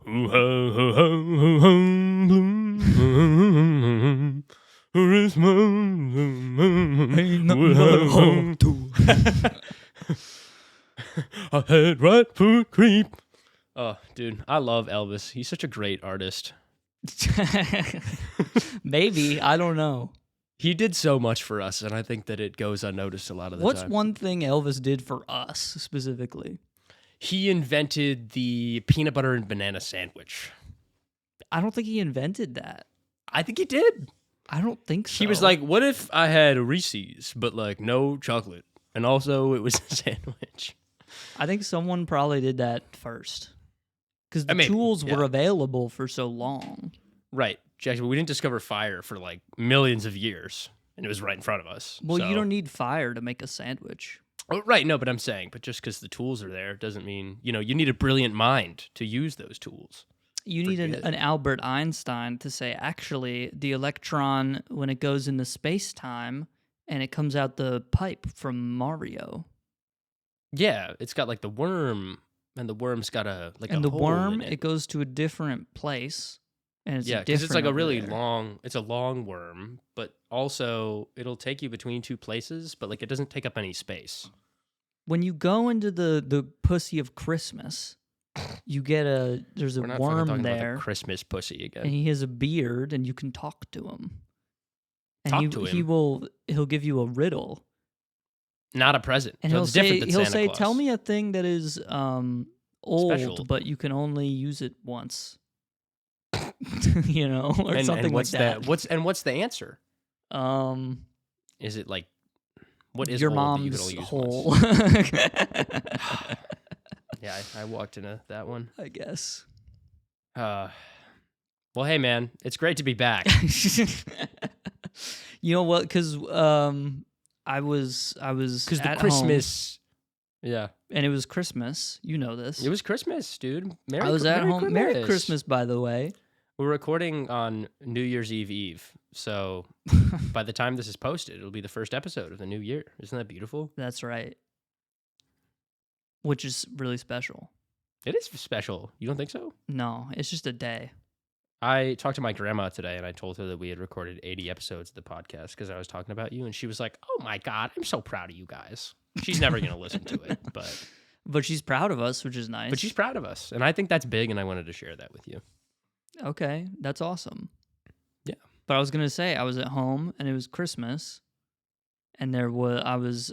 Ain't nothing but a hole too. I had right foot creep. Oh, dude, I love Elvis. He's such a great artist. Maybe, I don't know. He did so much for us, and I think that it goes unnoticed a lot of the What's time. one thing Elvis did for us specifically? He invented the peanut butter and banana sandwich. I don't think he invented that. I think he did. I don't think so. He was like, what if I had Reese's, but like no chocolate? And also it was a sandwich. I think someone probably did that first. Because the tools were available for so long. Right. Jackson, we didn't discover fire for like millions of years, and it was right in front of us. Well, so. You don't need fire to make a sandwich. Oh, right, no, but I'm saying, but just because the tools are there doesn't mean, you need a brilliant mind to use those tools. You need an Albert Einstein to say, actually, the electron, when it goes into space-time, and it comes out the pipe from Mario. Yeah, it's got like the worm, and the worm's got a and the hole worm, in it. it goes to a different place. And it's because it's like a really there. long, it's a long worm, but also it'll take you between two places, but like it doesn't take up any space. When you go into the pussy of Christmas, you get there's a worm there. About the Christmas pussy again. And he has a beard, and you can talk to him. And talk to him. He'll give you a riddle. Not a present. And so he'll it's different than Santa say, Claus. tell me a thing that is old, special, but you can only use it once. Or and something what's like that. What's the answer? Is it like what is your old mom's that you can only use hole? Once? Yeah, I walked into that one. I guess. Well, hey man, it's great to be back. You know what? Because I was because the at Christmas. home, Yeah, and it was Christmas. You know this. it was Christmas, dude. I was at home. Merry Christmas, by the way. We're recording on New Year's Eve, so by the time this is posted, it'll be the first episode of the new year. Isn't that beautiful? That's right. Which is really special. It is special. You don't think so? No, it's just a day. I talked to my grandma today, and I told her that we had recorded 80 episodes of the podcast because I was talking about you, and she was like, "Oh my God, I'm so proud of you guys." She's never going to listen to it, but she's proud of us, which is nice. But she's proud of us, and I think that's big, and I wanted to share that with you. Okay, that's awesome. Yeah. But I was going to say, I was at home, and it was Christmas, and I was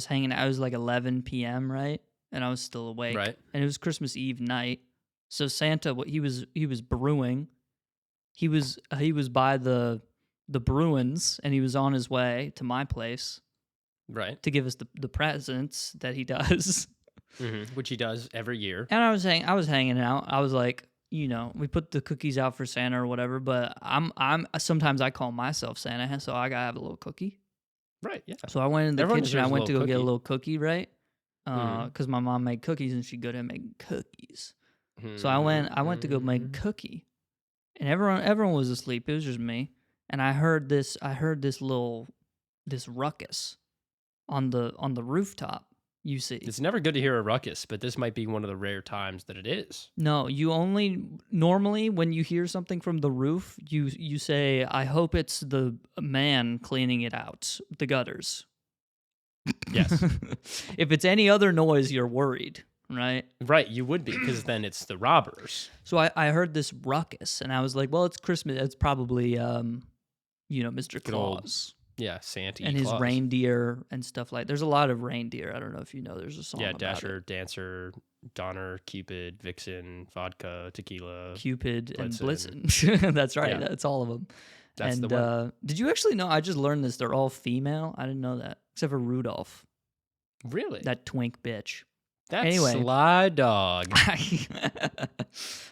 hanging out. It was like 11 p.m., right? And I was still awake. Right. And it was Christmas Eve night. So Santa, he was brewing. He was by the Bruins, and he was on his way to my place. Right. To give us the presents that he does. Mm-hmm. Which he does every year. And I was hanging out. I was like, we put the cookies out for Santa or whatever, but sometimes I call myself Santa, so I gotta have a little cookie. Right, yeah. So I went in the Everyone kitchen. I went to go cookie. get a little cookie, right? Because my mom made cookies, and she's good at making cookies. Mm-hmm. So I went to go make a cookie, and everyone was asleep. It was just me, and I heard this ruckus on the rooftop. You see, It's never good to hear a ruckus, but this might be one of the rare times that it is. No, normally when you hear something from the roof, you say, "I hope it's the man cleaning it out, the gutters." Yes. If it's any other noise, you're worried, right? Right, you would be, because then it's the robbers. So I heard this ruckus, and I was like, well, it's Christmas. It's probably, Mr. Claus. Yeah, Santa and his Claus. reindeer and stuff like. There's a lot of reindeer. I don't know if you know. There's a song. Yeah, about Dasher, it. Dancer, Donner, Cupid, Vixen, Vodka, Tequila, Cupid, Blitzen. and Blitzen. That's right. Yeah. That's all of them. That's and the one. Did you actually know? I just learned this. They're all female. I didn't know that, except for Rudolph, Really? that twink bitch. That's anyway. Sly Dog.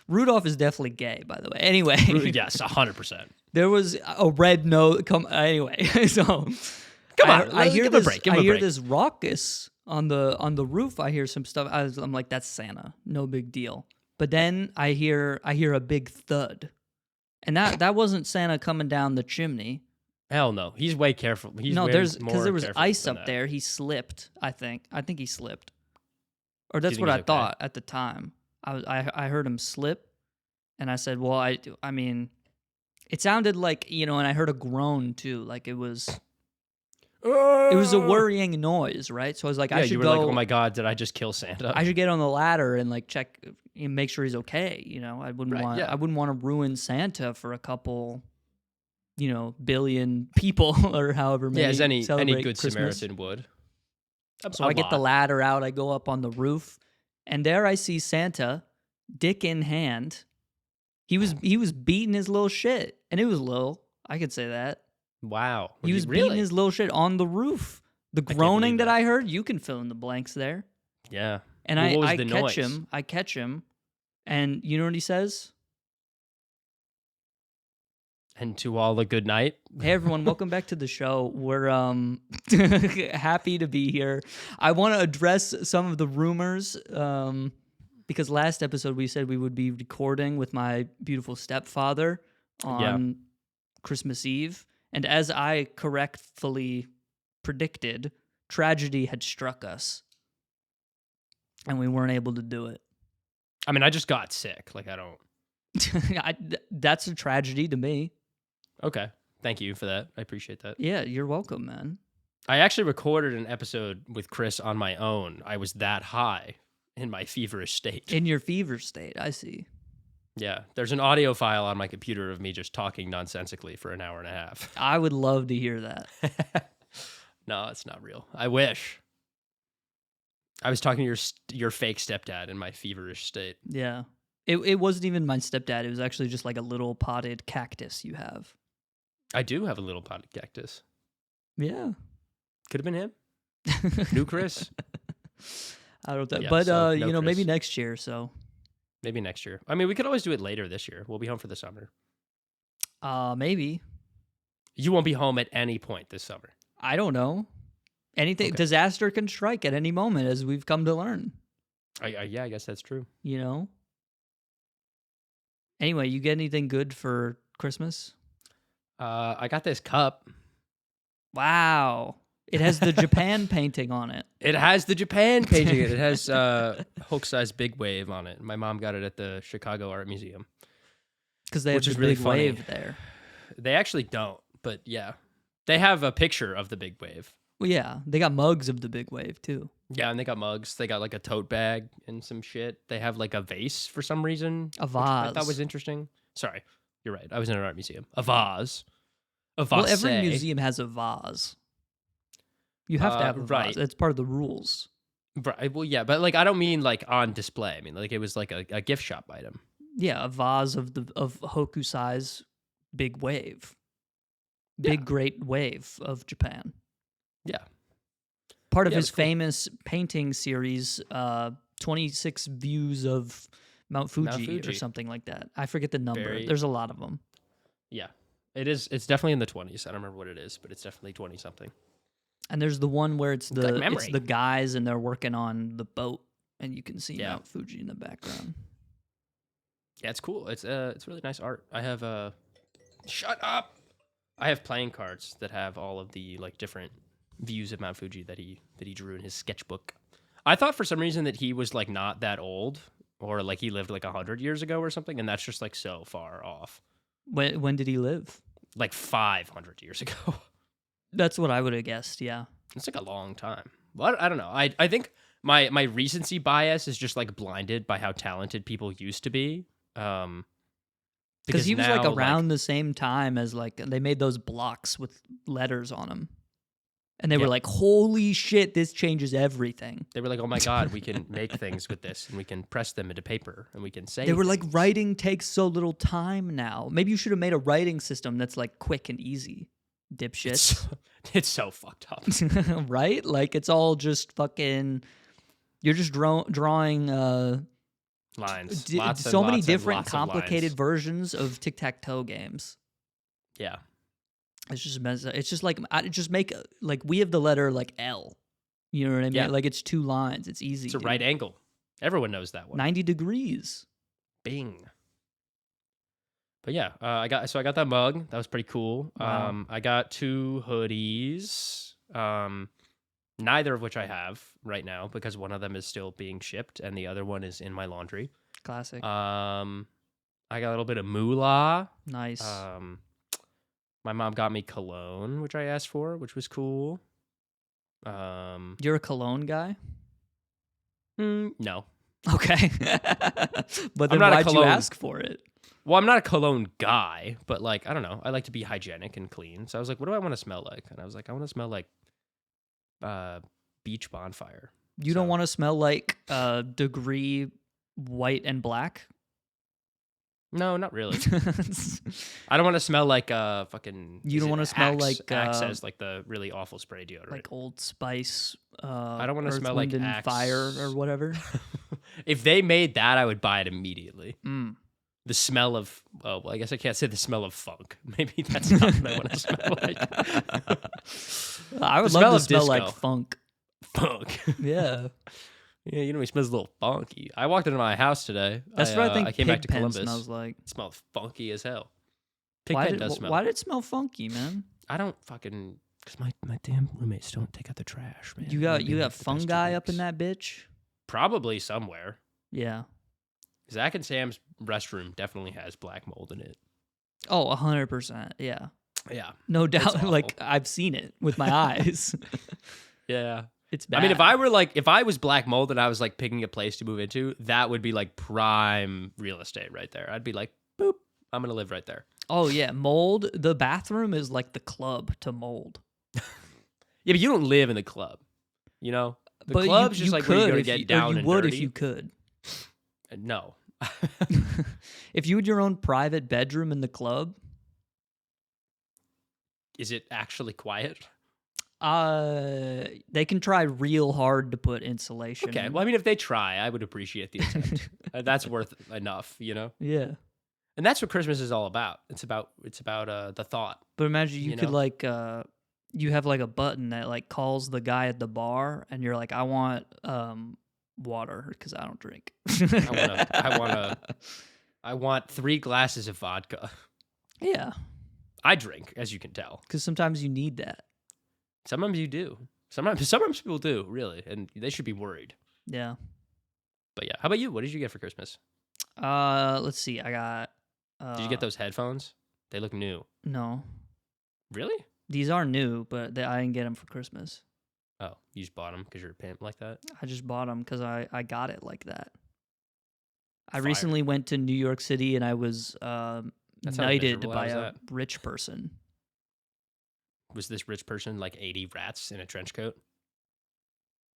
Rudolph is definitely gay, by the way. Anyway. Yes, 100%. There was a red nose. Anyway, so Come on, I hear give him a this. break. Give him I a hear break. this raucous on the roof. I hear some stuff. I'm like, that's Santa. No big deal. But then I hear a big thud, and that wasn't Santa coming down the chimney. Hell no. He's way careful. He's because more there was careful ice than up that. there. He slipped. I think he slipped, or that's think what I he's okay? thought at the time. I heard him slip, and I said, "Well, I mean, it sounded like, and I heard a groan too, like it was a worrying noise, right? So I was like, Yeah, I should you were go. like, oh my God, did I just kill Santa? I should get on the ladder and like check and make sure he's okay. I wouldn't Right, want yeah. I wouldn't want to ruin Santa for a couple, billion people or however many. Yeah, as any celebrate good Christmas. Samaritan would. So I get the ladder out, I go up on the roof, and there I see Santa, dick in hand. He was beating his little shit, and it was little. I could say that. Wow. He was beating his little shit on the roof. The can't groaning believe that that. I heard, you can fill in the blanks there. Yeah. And Well, what was I the catch noise? him. I catch him, and you know what he says? And to all a good night. Hey everyone, welcome back to the show. We're happy to be here. I want to address some of the rumors because last episode we said we would be recording with my beautiful stepfather on Christmas Eve, and as I correctly predicted, tragedy had struck us, and we weren't able to do it. I mean, I just got sick. Like, I don't. That's a tragedy to me. Okay. Thank you for that. I appreciate that. Yeah, you're welcome, man. I actually recorded an episode with Chris on my own. I was that high in my feverish state. In your fever state, I see. Yeah. There's an audio file on my computer of me just talking nonsensically for an hour and a half. I would love to hear that. No, it's not real. I wish. I was talking to your fake stepdad in my feverish state. Yeah. It wasn't even my stepdad. It was actually just like a little potted cactus you have. I do have a little potted cactus. Yeah. Could have been him. New Chris. I don't know. Yeah, But, so no maybe Chris. next year, so. Maybe next year. I mean, we could always do it later this year. We'll be home for the summer. Maybe. You won't be home at any point this summer. I don't know. Anything. Okay. Disaster can strike at any moment, as we've come to learn. Yeah, I guess that's true. Anyway, you get anything good for Christmas? I got this cup. Wow. It has the Japan painting on it. It has the Japan painting. It has hokusai's Big Wave on it. My mom got it at the Chicago Art Museum. Because they have Which the is really big funny. wave there. They actually don't, but yeah. They have a picture of the Big Wave. Well, yeah. They got mugs of the big wave, too. Yeah, and they got mugs. They got like a tote bag and some shit. They have like a vase for some reason. A which I vase. thought was interesting. Sorry, you're right. I was in an art museum. A vase. A vase. Well, every museum has a vase. You have to have a vase. right. It's part of the rules. Right. Well, yeah, but like I don't mean like on display. I mean like it was like a gift shop item. Yeah, a vase of hokusai's big wave. Big great wave of Japan. Yeah. Part of Yeah, it his was cool. famous painting series, 26 views of Mount Fuji, or Fuji. something like that. I forget the number. Very- There's a lot of them. Yeah. It is. It's definitely in the 20s. I don't remember what it is, but it's definitely 20 something. And there's the one where it's Good it's memory. the guys and they're working on the boat, and you can see Yeah. Mount Fuji in the background. Yeah, it's cool. It's really nice art. I have shut up. I have playing cards that have all of the like different views of Mount Fuji that he drew in his sketchbook. I thought for some reason that he was like not that old, or like he lived like 100 years ago or something, and that's just like so far off. When did he live? Like 500 years ago. That's what I would have guessed. Yeah. It's like a long time. But I don't know. I think my recency bias is just like blinded by how talented people used to be. Because he was now, like around the same time as like they made those blocks with letters on them. And they were Yeah. like, holy shit, this changes everything. They were like, oh my God, we can make things with this and we can press them into paper and we can say They were like, things. writing takes so little time now. Maybe you should have made a writing system that's like quick and easy, dipshit. It's so fucked up. Right? Like it's all just fucking. You're just drawing Lines. so many different lots of complicated lines. versions of tic-tac-toe games. Yeah. It's just it's just like just make like we have the letter like L. You know what I mean? Yeah. Like it's 2 lines. It's easy. It's a dude. right angle. Everyone knows that one. 90 degrees. Bing. But yeah, I got that mug. That was pretty cool. Wow. I got 2 hoodies. Neither of which I have right now because one of them is still being shipped and the other one is in my laundry. Classic. I got a little bit of moolah. Nice. My mom got me cologne, which I asked for, which was cool. You're a cologne guy? No. Okay. But then not a why'd you cologne- ask for it? Well, I'm not a cologne guy, but like, I don't know. I like to be hygienic and clean. So I was like, what do I want to smell like? And I was like, I want to smell like beach bonfire. You don't want to smell like degree white and black? No, not really. I don't want to smell like fucking. You don't want to smell like Axe has like the really awful spray deodorant. like Old Spice. I don't want to Earth, smell Wind, like and Axe. Fire or whatever. If they made that, I would buy it immediately. Mm. The smell of well, I guess I can't say the smell of funk. Maybe that's not what I want to smell like. I would The love to of smell like disco. funk. Funk. Yeah. Yeah, you know, he smells a little funky. I walked into my house today. That's what I think I came back to Pigpen Columbus. smells like. It smelled funky as hell. Why Pigpen did, does smell. why did it smell funky, man? I don't fucking because my damn roommates don't take out the trash, man. You They've got been you like got the past 2 fungi up in weeks. that bitch? Probably somewhere. Yeah. Zach and Sam's restroom definitely has black mold in it. Oh, 100%. Yeah. Yeah. No doubt. awful. Like, I've seen it with my eyes. Yeah. It's bad. I mean, if I was black mold and I was like picking a place to move into, that would be like prime real estate right there. I'd be like, boop, I'm gonna live right there. Oh, yeah. Mold. The bathroom is like the club to mold. Yeah, but you don't live in the club, you know. The But club's you just like where you go to if get you, down or you and would dirty. if you could. No. If you had your own private bedroom in the club, Is it actually quiet? they can try real hard to put insulation. Okay. in. Well, I mean, if they try, I would appreciate the attempt. That's worth enough, you know. Yeah. And that's what Christmas is all about. It's about the thought. But imagine you You could know? like you have like a button that like calls the guy at the bar and you're like, I want water because I don't drink. I want 3 glasses of vodka. Yeah. I drink, as you can tell. Because sometimes you need that. Sometimes you do. Sometimes people do, really, and they should be worried. Yeah. But yeah, how about you? What did you get for Christmas? Let's see. I got Did you get those headphones? They look new. No. Really? These are new, but I didn't get them for Christmas. Oh, you just bought them because you're a pimp like that? I just bought them because I got it like that. I Fire. recently went to New York City and I was sounds knighted miserable. How by was a that? rich person. Was this rich person like 80 rats in a trench coat?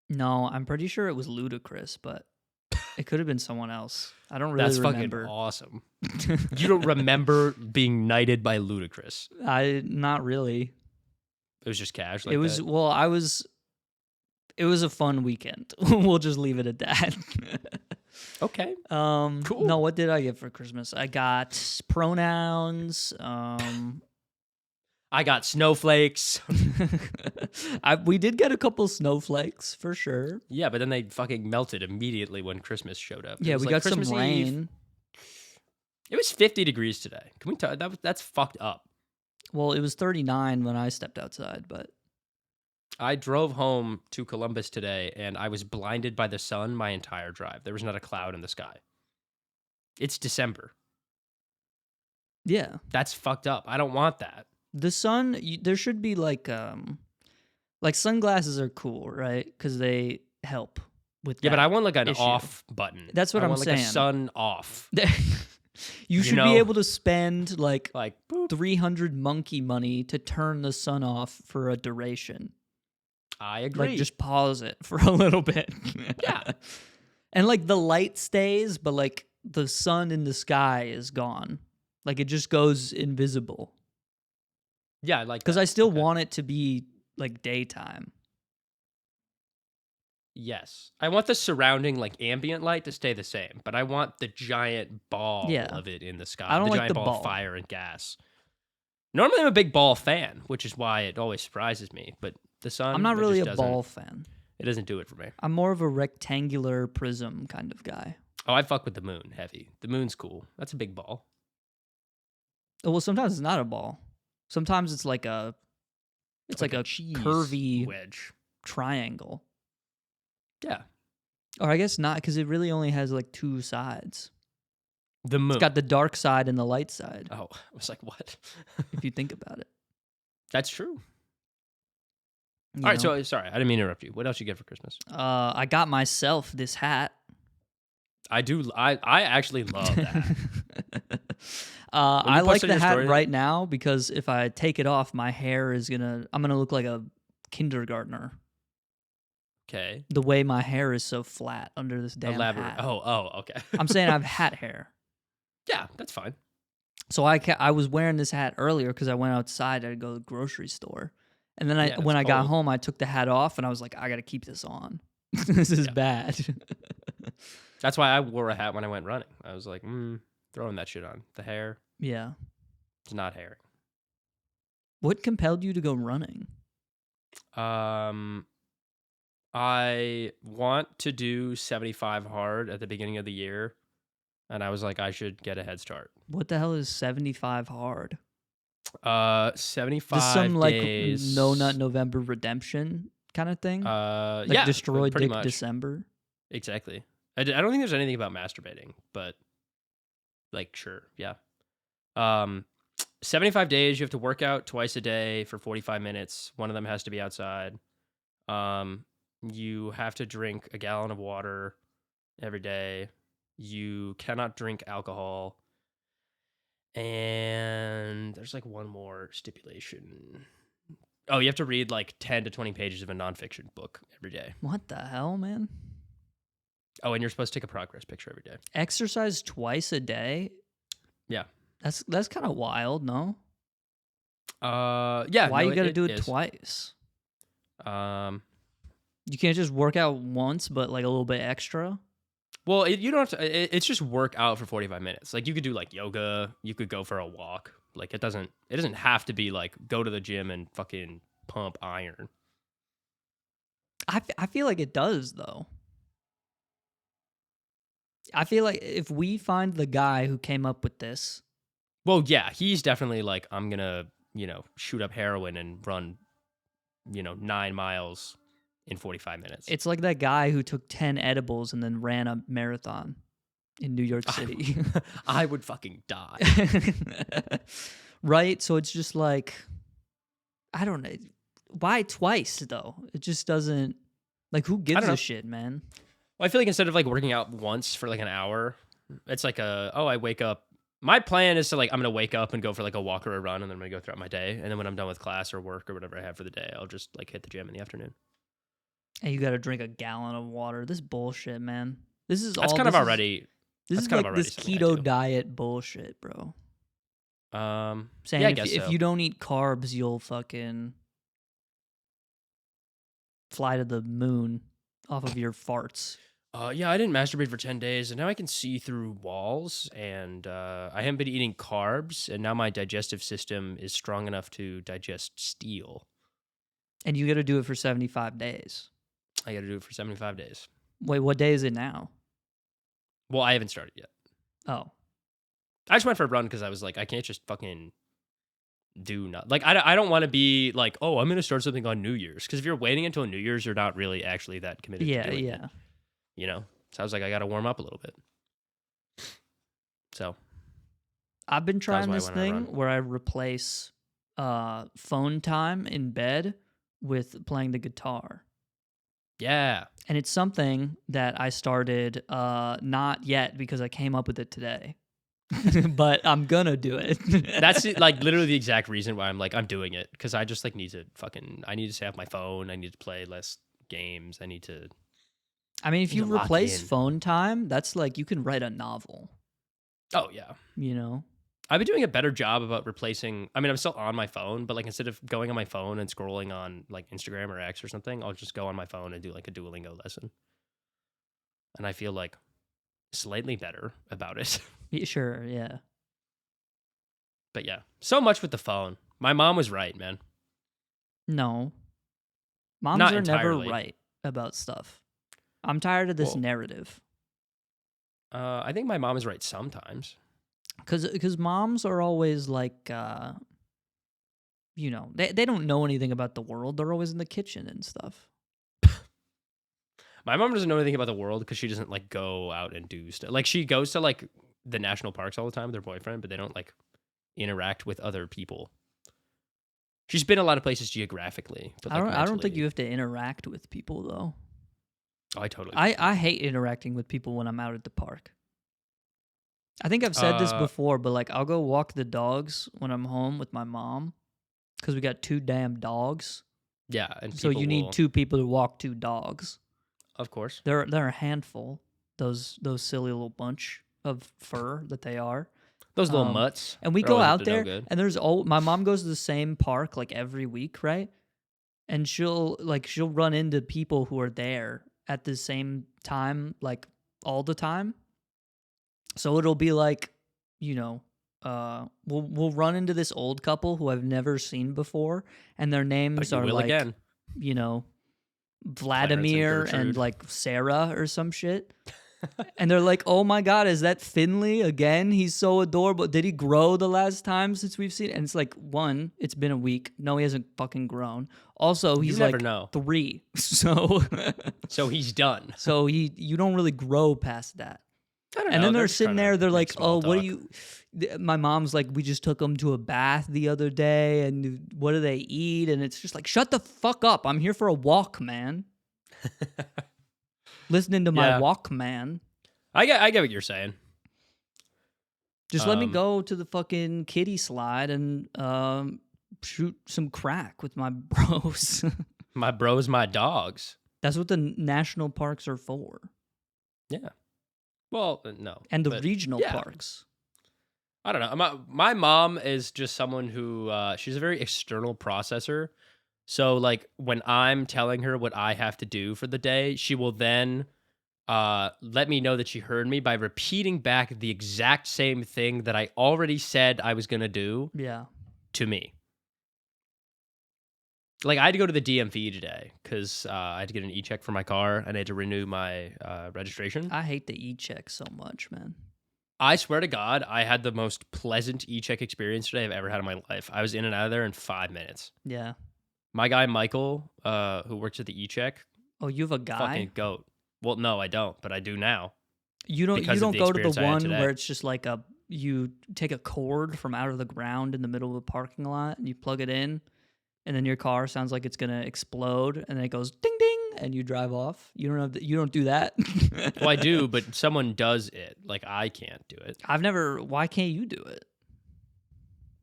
No, I'm pretty sure it was ludicrous, but it could have been someone else. I don't really That's remember. fucking awesome. You don't remember being knighted by Ludacris? Not really. It was just cash. It was It was a fun weekend. We'll just leave it at that. okay. Cool. No, what did I get for Christmas? I got pronouns. I got snowflakes. We did get a couple snowflakes for sure. Yeah, but then they fucking melted immediately when Christmas showed up. It Yeah, was we like got some Christmas Eve. rain. It was 50 degrees today. Can we tell that's fucked up. Well, it was 39 when I stepped outside, but I drove home to Columbus today and I was blinded by the sun my entire drive. There was not a cloud in the sky. It's December. yeah. That's fucked up. I don't want that. The sun, there should be like sunglasses are cool, right? Because they help with Yeah, that but I want like an issue. off button. That's what I I'm want, like saying. a sun off. You should know? be able to spend like Like, boop. 300 monkey money to turn the sun off for a duration. I agree. Like just pause it for a little bit. Yeah. And like the light stays, but like the sun in the sky is gone. Like it just goes invisible. Yeah, I like Because that. I still Okay. want it to be like daytime. Yes. I want the surrounding like ambient light to stay the same, but I want the giant ball Yeah. of it in the sky. I don't the like giant the ball ball. of fire and gas. Normally I'm a big ball fan, which is why it always surprises me, but the sun I'm not it really just a doesn't- ball fan. It doesn't do it for me. I'm more of a rectangular prism kind of guy. Oh, I fuck with the moon heavy. The moon's cool. That's a big ball. Oh, well, sometimes it's not a ball. Sometimes it's like a cheese curvy wedge. triangle. Yeah. Or I guess not, because it really only has like two sides. The moon. It's got the dark side and the light side, Oh, I was like, what? if you think about it. That's true. You All right, know? so sorry, I didn't mean to interrupt you. What else you get for Christmas? I got myself this hat. I do. I actually love that. I like posted the your hat story- right now because if I take it off, my hair I'm gonna look like a kindergartner. Okay. The way my hair is so flat under this damn Elaborate. hat. Oh, okay. I'm saying I have hat hair. Yeah, that's fine. So I was wearing this hat earlier because I went outside to go to the grocery store. And then Yeah, when it's I got cold. home, I took the hat off and I was like, I got to keep this on. This is Yeah. bad. That's why I wore a hat when I went running. I was like, throwing that shit on. The hair Yeah. is not hairy. What compelled you to go running? I want to do 75 hard at the beginning of the year, and I was like, I should get a head start. What the hell is 75 hard? 75 This some days. like No Nut November redemption kind of thing? Like yeah, destroy pretty Dick much. December? Exactly. I don't think there's anything about masturbating, but like, sure, yeah. 75 days. You have to work out twice a day for 45 minutes. One of them has to be outside. You have to drink a gallon of water every day. You cannot drink alcohol. And there's like one more stipulation. Oh, you have to read like 10 to 20 pages of a nonfiction book every day. What the hell, man? Oh, and you're supposed to take a progress picture every day. Exercise twice a day? Yeah. That's kind of wild, no? Yeah. Why no, you got to do it is. twice? Um, You can't just work out once, but like a little bit extra? well, you don't have to. It's just work out for 45 minutes. Like you could do like yoga. You could go for a walk. Like it doesn't have to be like go to the gym and fucking pump iron. I feel like it does, though. I feel like if we find the guy who came up with this, Well, yeah, he's definitely like, I'm gonna, shoot up heroin and run, 9 miles in 45 minutes. it's like that guy who took 10 edibles and then ran a marathon in New York City. I would fucking die. Right? So it's just like, I don't know. Why twice, though? It just doesn't, like, who gives know. a shit, man? Well, I feel like instead of like working out once for like an hour, it's like I wake up. My plan is to like, I'm going to wake up and go for like a walk or a run, and then I'm going to go throughout my day. And then when I'm done with class or work or whatever I have for the day, I'll just like hit the gym in the afternoon. And you got to drink a gallon of water. This bullshit, man. This is That's all. kind of this is- already. This that's is kind of like already this something I keto do. diet bullshit, bro. Saying yeah, I if, guess if so. you don't eat carbs, you'll fucking fly to the moon off of your farts. Yeah, I didn't masturbate for 10 days, and now I can see through walls, and I haven't been eating carbs, and now my digestive system is strong enough to digest steel. And you got to do it for 75 days. I got to do it for 75 days. Wait, what day is it now? Well, I haven't started yet. Oh. I just went for a run because I was like, I can't just fucking do nothing. Like, I don't want to be like, oh, I'm going to start something on New Year's. Because if you're waiting until New Year's, you're not really actually that committed Yeah, to doing yeah. it. So I was like, I got to warm up a little bit. So I've been trying why I this went on a thing run. where I replace phone time in bed with playing the guitar. yeah. And it's something that I started not yet because I came up with it today. But I'm gonna do it. That's like literally the exact reason why I'm doing it, because I just like need to stay off my phone. I need to play less games. I need to. I mean, if Need you to lock replace in. phone time, that's like you can write a novel, Oh yeah, you know? I've been doing a better job about replacing. I mean, I'm still on my phone, but like instead of going on my phone and scrolling on like Instagram or X or something, I'll just go on my phone and do like a Duolingo lesson. And I feel like slightly better about it. Sure, yeah. But yeah, so much with the phone. My mom was right, man. No. Moms Not are entirely. never right about stuff. I'm tired of this Well- narrative. I think my mom is right sometimes. Because moms are always like, they don't know anything about the world. They're always in the kitchen and stuff. My mom doesn't know anything about the world because she doesn't like go out and do stuff. Like she goes to like the national parks all the time with her boyfriend, but they don't like interact with other people. She's been a lot of places geographically, but like I don't think mentally- you have to interact with people though. Oh, I totally. I hate interacting with people when I'm out at the park. I think I've said this before, but like I'll go walk the dogs when I'm home with my mom because we got 2 damn dogs. Yeah, and So you need will- 2 people to walk 2 dogs. Of course. They're a handful. Those silly little bunch of fur that they are. Those little mutts. And we They're go always up out to no there, good. and there's my mom goes to the same park like every week, right? And she'll run into people who are there at the same time, like all the time. So it'll be like, we'll run into this old couple who I've never seen before, and their names you are will like, again. Vladimir and Gertrude. like Sarah or some shit. And they're like, "Oh my God, is that Finley again? He's so adorable. Did he grow the last time since we've seen?" And it's like, 1, it's been a week. No, he hasn't fucking grown. Also, he's never like know. 3, so So he's done. so you don't really grow past that. I don't know. And then they're just sitting trying to there. They're make like, small "Oh, what do talk. you?" My mom's like, "We just took him to a bath the other day, and what do they eat?" And it's just like, "Shut the fuck up! I'm here for a walk, man. Listening to my Yeah. Walkman. I get what you're saying. Just let me go to the fucking kiddie slide and shoot some crack with my bros." My bros, my dogs. That's what the national parks are for, Yeah. Well, no. and the but regional yeah. parks. I don't know. My mom is just someone who she's a very external processor. So like when I'm telling her what I have to do for the day, she will then let me know that she heard me by repeating back the exact same thing that I already said I was gonna do Yeah. to me. Like I had to go to the DMV today because I had to get an echeck for my car and I had to renew my registration. I hate the echeck so much, man. I swear to God, I had the most pleasant echeck experience today I've ever had in my life. I was in and out of there in 5 minutes. Yeah. My guy Michael, who works at the echeck, Oh, you have a guy? fucking goat. Well, no, I don't, but I do now. You don't because of the go to experience the I had one today. where it's just like you take a cord from out of the ground in the middle of a parking lot and you plug it in, and then your car sounds like it's gonna explode, and then it goes ding ding, and you drive off. You don't do that. Well, I do, but someone does it. Like I can't do it. I've never. Why can't you do it?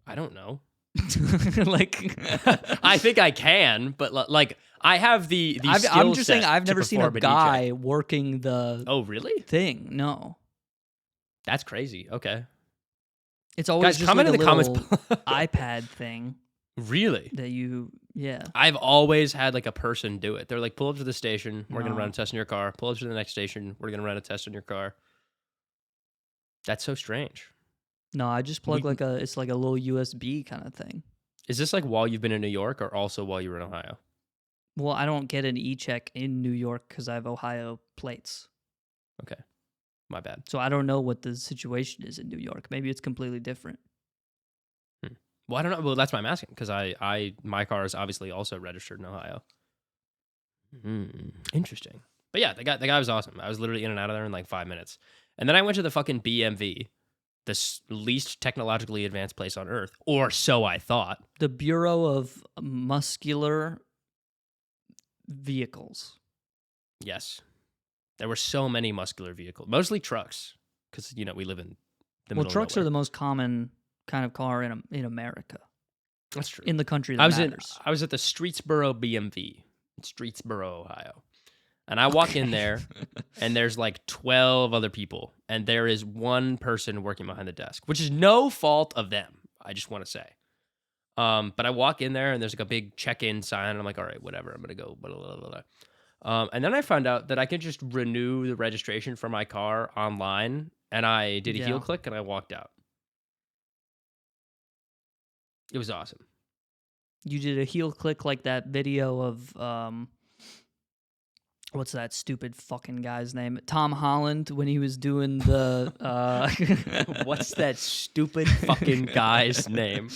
I don't know. Like, I think I can, but like I have the I'm just saying I've to never seen a perform an guy echeck. working the Oh, really? thing. No, That's crazy. Okay. it's always Guys, just comment like in the a comments. little iPad thing Really? that you. Yeah. I've always had like a person do it. They're like, pull up to the station. We're going to No. run a test in your car. Pull up to the next station. We're going to run a test in your car. That's so strange. No, I just plug We- it's like a little USB kind of thing. Is this like while you've been in New York or also while you were in Ohio? Well, I don't get an e-check in New York because I have Ohio plates. Okay. My bad. So I don't know what the situation is in New York. Maybe it's completely different. Well, I don't know. Well, that's why I'm asking because my car is obviously also registered in Ohio. Interesting. But yeah, the guy was awesome. I was literally in and out of there in like 5 minutes. And then I went to the fucking BMV, the least technologically advanced place on earth, or so I thought. The Bureau of Muscular Vehicles. Yes. There were so many muscular vehicles, mostly trucks, because, we live in the Well, middle trucks of are nowhere. the most common kind of car in America, That's true. in the country that I was matters. I was at the Streetsboro BMV in Streetsboro, Ohio. And I walk in there and there's like 12 other people and there is one person working behind the desk, which is no fault of them. I just want to say. But I walk in there and there's like a big check-in sign and I'm like, all right, whatever, I'm going to go blah, blah, blah, blah. And then I found out that I could just renew the registration for my car online and I did a heel click and I walked out. It was awesome. You did a heel click like that video of what's that stupid fucking guy's name? Tom Holland when he was doing the What's that stupid fucking guy's name?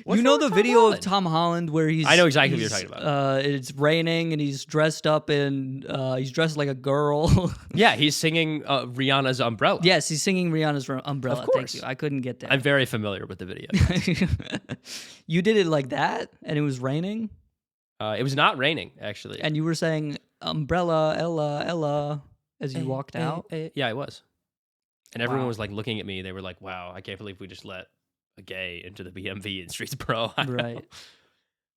What's You know wrong the with Tom video Holland? of Tom Holland where he's I know exactly what you're talking about. It's raining and he's dressed up in he's dressed like a girl. Yeah, he's singing Rihanna's Umbrella. Yes, he's singing Rihanna's Umbrella. Of course. Thank you. I couldn't get there. I'm very familiar with the video. You did it like that, and it was raining, It was not raining, actually. and you were saying Umbrella, Ella, Ella, as you walked out. Yeah, it was. And everyone Wow. was like looking at me. They were like, wow, I can't believe we just let a gay into the BMV in Streetsboro. I don't Right.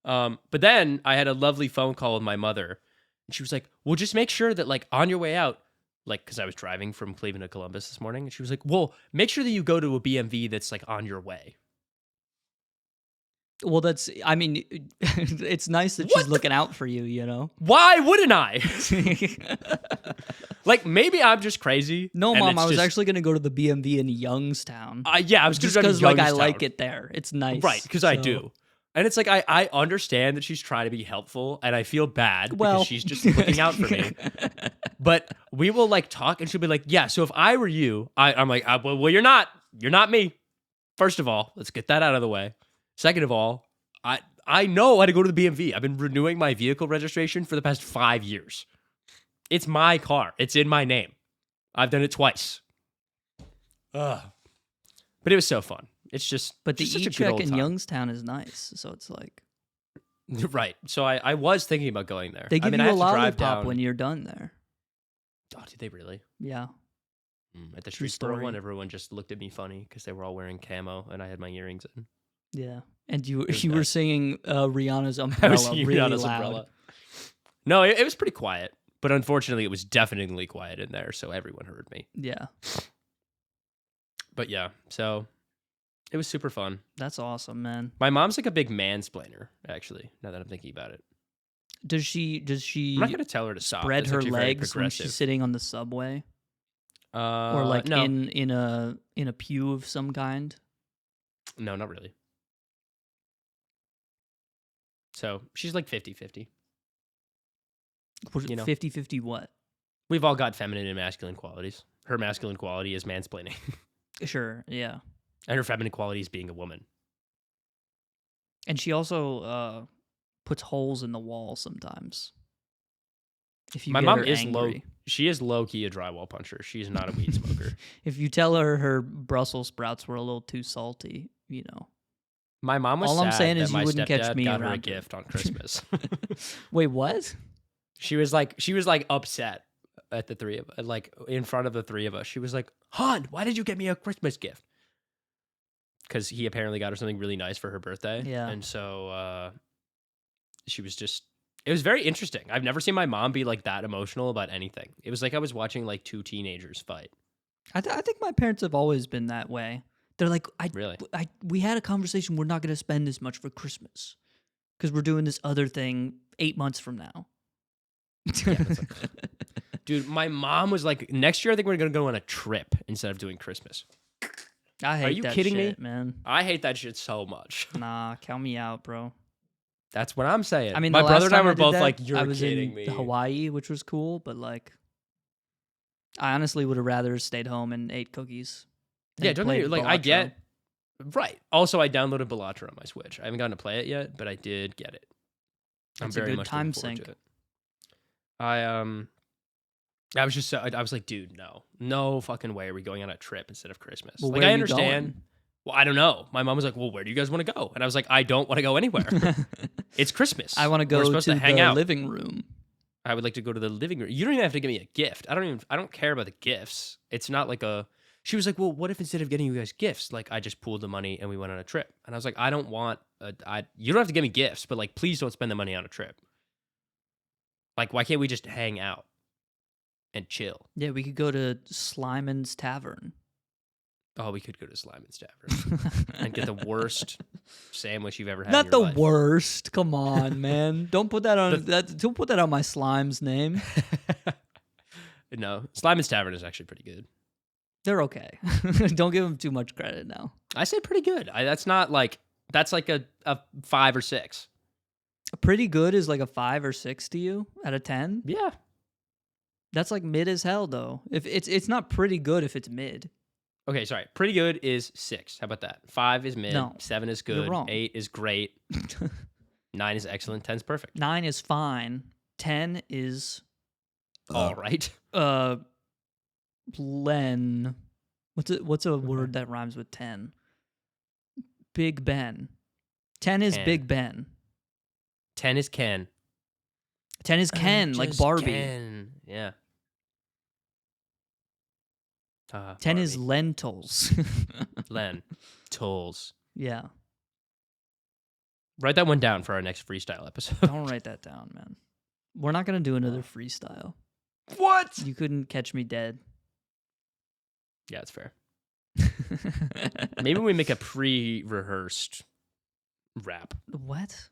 know. But then I had a lovely phone call with my mother. And she was like, well, just make sure that like on your way out, like, because I was driving from Cleveland to Columbus this morning. And she was like, well, make sure that you go to a BMV that's like on your way. Well, I mean, it's nice that What she's the- looking out for you, you know? Why wouldn't I? Like, maybe I'm just crazy. No, and Mom, it's I was just- actually going to go to the BMV in Youngstown. Yeah, I was Just going to because, like, I Youngstown. like it there. It's nice. Right, because I so- do. And it's like, I understand that she's trying to be helpful, and I feel bad Well, because she's just looking out for me. But we will, like, talk, and she'll be like, yeah, so if I were you, I'm like, well, you're not. You're not me. First of all, let's get that out of the way. Second of all, I know how to go to the BMV. I've been renewing my vehicle registration for the past 5 years. It's my car. It's in my name. I've done it twice. Ugh. But it was so fun. It's just But the just such a good echeck old in time. Youngstown is nice. So it's like, Right. So I was thinking about going there. they give I you a had to drive lollipop down. when you're done there. Oh, did they really? Yeah. At the True Streetsboro story. one, everyone just looked at me funny because they were all wearing camo and I had my earrings in. Yeah. And you was you were nice. singing Rihanna's I Umbrella was singing really Rihanna's loud. Umbrella. No, it was pretty quiet. But unfortunately, it was definitely quiet in there, so everyone heard me. Yeah. But yeah, so it was super fun. That's awesome, man. My mom's like a big mansplainer, actually, now that I'm thinking about it. Does she I'm not going to tell her to stop. spread That's her actually very legs when she's progressive. sitting on the subway? Or like no. in a pew of some kind? No, not really. So she's like 50-50. You know. 50-50 what? We've all got feminine and masculine qualities. Her masculine quality is mansplaining, Sure, yeah. and her feminine quality is being a woman. And she also puts holes in the wall sometimes. If you My get mom her is angry. She is low key a drywall puncher. She's not a weed smoker. If you tell her Brussels sprouts were a little too salty, you know. My mom was All I'm sad saying that is you my wouldn't catch stepdad me got her a around it. gift on Christmas. Wait, what? She was like upset at the three of like in front of the three of us. She was like, "Han, why did you get me a Christmas gift?" Because he apparently got her something really nice for her birthday. Yeah. And so she was just. It was very interesting. I've never seen my mom be like that emotional about anything. It was like I was watching like two teenagers fight. I think my parents have always been that way. They're like, Really? we had a conversation. We're not going to spend this much for Christmas because we're doing this other thing 8 months from now. Dude, my mom was like, next year I think we're gonna go on a trip instead of doing Christmas. I hate you that kidding shit, me? man. I hate that shit so much. Nah, count me out, bro. That's what I'm saying. I mean, my the brother last and I time were did both that, like, "You're I was kidding in me." Hawaii, which was cool, but like, I honestly would have rather stayed home and ate cookies. Yeah, and don't played get me, like I Balatro. get right. Also, I downloaded Balatro on my Switch. I haven't gotten to play it yet, but I did get it. I'm That's a very good much time looking forward sink. to it. I was just I was like, dude, no fucking way are we going on a trip instead of Christmas. Well, like where I are you understand. going? Well, I don't know. My mom was like, "Well, where do you guys want to go?" And I was like, "I don't want to go anywhere. It's Christmas. I want to We're go supposed to hang the out. living room. I would like to go to the living room. You don't even have to give me a gift. I don't care about the gifts. It's not like a. She was like, well, what if instead of getting you guys gifts, like I just pooled the money and we went on a trip? And I was like, I don't want. You don't have to give me gifts, but like, please don't spend the money on a trip. Like, why can't we just hang out and chill? Yeah, we could go to Slyman's Tavern. Oh, we could go to Slyman's Tavern and get the worst sandwich you've ever had. Not in the your life. worst. Come on, man. Don't put that on. Don't put that on my slime's name. No, Slyman's Tavern is actually pretty good. They're okay. Don't give them too much credit now. I say pretty good. That's like a 5 or 6. Pretty good is like a 5 or 6 to you out of 10. Yeah. That's like mid as hell, though. If it's not pretty good if it's mid. Okay, sorry. Pretty good is 6. How about that? 5 is mid. No, 7 is you're good. wrong. 8 is great. 9 is excellent. 10 is perfect. 9 is fine. 10 is All right. Len. What's a word that rhymes with 10? Big Ben. 10 is Ken. Big Ben. 10 is Ken. 10 is Ken, like Just Barbie. Ken. Yeah. 10 is Barbie. lentils. Len. Tolls. Yeah. Write that one down for our next freestyle episode. Don't write that down, man. We're not going to do another freestyle. What? You couldn't catch me dead. Yeah, it's fair. Maybe we make a pre-rehearsed rap. What?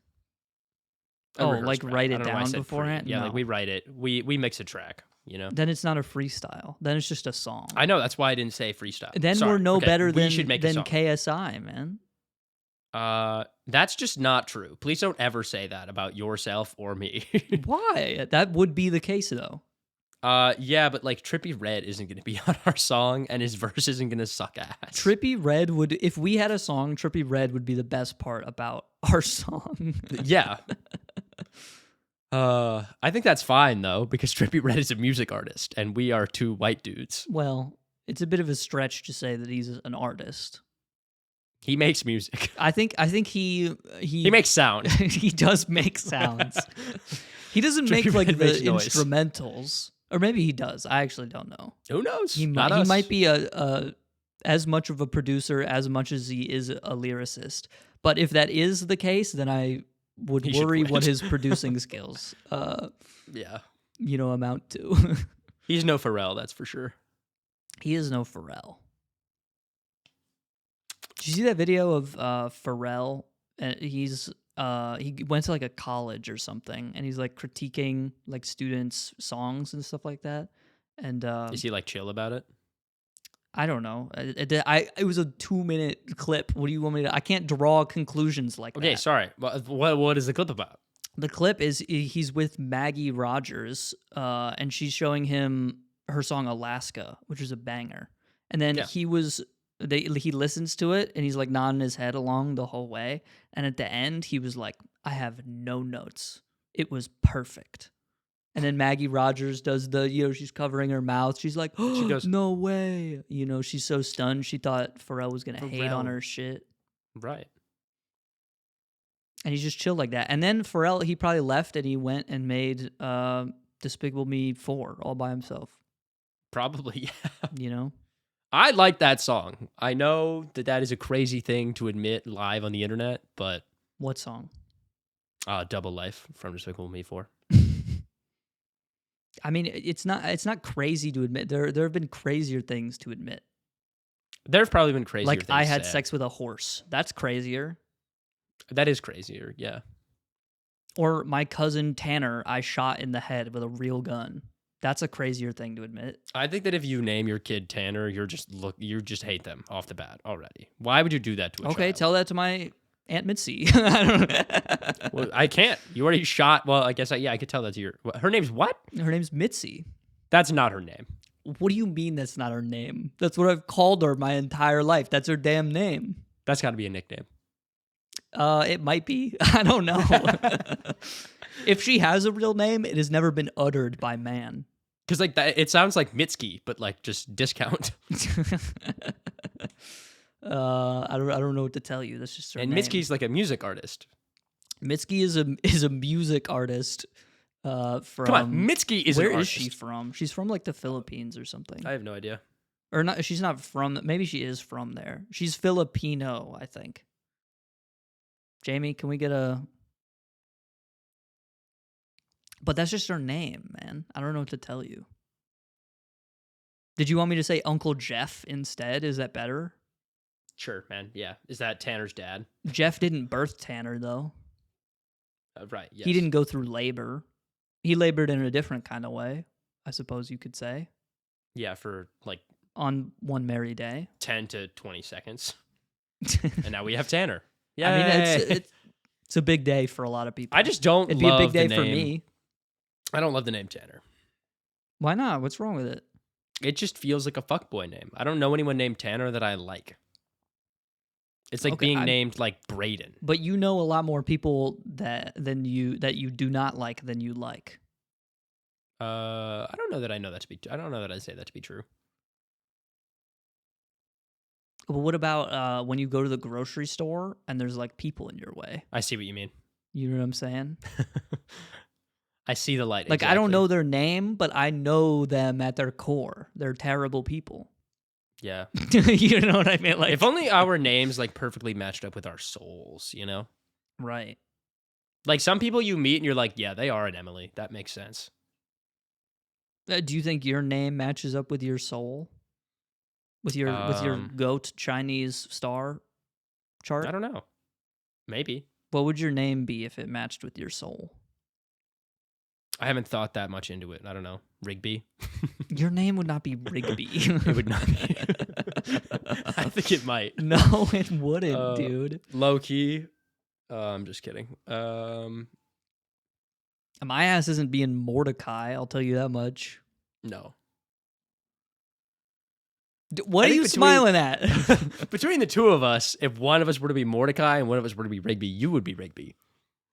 A Oh, rehearsed like rap. write I it don't know why I down said beforehand? pre. Yeah, No. like we write it. We mix a track, you know? Then it's not a freestyle. Then it's just a song. I know, that's why I didn't say freestyle. Then Sorry. we're no Okay, better we should make a than song. KSI, man. That's just not true. Please don't ever say that about yourself or me. Why? That would be the case, though. Yeah, but like Trippy Red isn't going to be on our song, and his verse isn't going to suck ass. Trippy Red would, if we had a song, Trippy Red would be the best part about our song. Yeah. I think that's fine though, because Trippy Red is a music artist, and we are 2 white dudes. Well, it's a bit of a stretch to say that he's an artist. He makes music. I think he makes sound. he does make sounds. He doesn't make Trippy like Red the makes noise. instrumentals, or maybe he does. I actually don't know. Who knows? He Not might, he us. might be a as much of a producer as much as he is a lyricist. But if that is the case, then I would He should worry what quit. his producing skills, Yeah. amount to. He's no Pharrell, that's for sure. He is no Pharrell. Did you see that video of Pharrell? And he went to like a college or something, and he's like critiquing like students' songs and stuff like that. And Is he like chill about it? I don't know. It was a 2-minute clip. What do you want me to? I can't draw conclusions like Okay, that. sorry. What is the clip about? The clip is he's with Maggie Rogers, and she's showing him her song Alaska, which is a banger. And then Yeah. he listens to it, and he's like nodding his head along the whole way. And at the end, he was like, "I have no notes. It was perfect." And then Maggie Rogers does she's covering her mouth. She's like, "Oh, She goes, no way." She's so stunned. She thought Pharrell was going to hate on Pharrell. her shit. Right. And he's just chill like that. And then Pharrell, he probably left and he went and made Despicable Me 4 all by himself. Probably, yeah. I like that song. I know that is a crazy thing to admit live on the internet, but What song? Double Life from Despicable Me 4. I mean, it's not crazy to admit. There have been crazier things to admit. There's probably been crazier Like things I had said. sex with a horse. That's crazier. That is crazier, yeah. Or my cousin Tanner, I shot in the head with a real gun. That's a crazier thing to admit. I think that if you name your kid Tanner, you just hate them off the bat already. Why would you do that to a Okay, child? tell that to my Aunt Mitzi. I don't know. Well, I can't. You already shot. Well, I guess I could tell that to your. Her name's what? Her name's Mitzi. That's not her name. What do you mean that's not her name? That's what I've called her my entire life. That's her damn name. That's got to be a nickname. It might be. I don't know. If she has a real name, it has never been uttered by man. Because like that, it sounds like Mitski, but like just discount. I don't know what to tell you. That's just her And name. Mitski's like a music artist. Mitski is a music artist. From Come on, Mitski is where an is artist. she from? She's from like the Philippines or something. I have no idea. Or not? She's not from. Maybe she is from there. She's Filipino, I think. Jamie, can we get a? But that's just her name, man. I don't know what to tell you. Did you want me to say Uncle Jeff instead? Is that better? Sure, man. Yeah. Is that Tanner's dad? Jeff didn't birth Tanner, though. Right. Yes. He didn't go through labor. He labored in a different kind of way, I suppose you could say, Yeah, for like on one merry day. 10 to 20 seconds. And now we have Tanner. Yeah. I mean, it's a big day for a lot of people. I just don't It'd be a love big day the for name. me. I don't love the name Tanner. Why not? What's wrong with it? It just feels like a fuckboy name. I don't know anyone named Tanner that I like. It's like Okay, being named like Braden. but you know a lot more people that you do not like than you like. I don't know that I know that to be. I don't know that I say that to be true. But what about when you go to the grocery store and there's like people in your way? I see what you mean. You know what I'm saying? I see the light. Like, I don't exactly. know their name, but I know them at their core. They're terrible people. Yeah. You know what I mean? Like, If only our names like perfectly matched up with our souls, you know? right. Like some people you meet and you're like, yeah, they are an Emily. That makes sense. Do you think your name matches up with your soul? With your goat Chinese star chart? I don't know. Maybe. What would your name be if it matched with your soul? I haven't thought that much into it. I don't know. Rigby? Your name would not be Rigby. It would not be. I think it might. No, it wouldn't, dude. Low key. I'm just kidding. My ass isn't being Mordecai, I'll tell you that much. No. What are you smiling at? Between the two of us, if one of us were to be Mordecai and one of us were to be Rigby, you would be Rigby.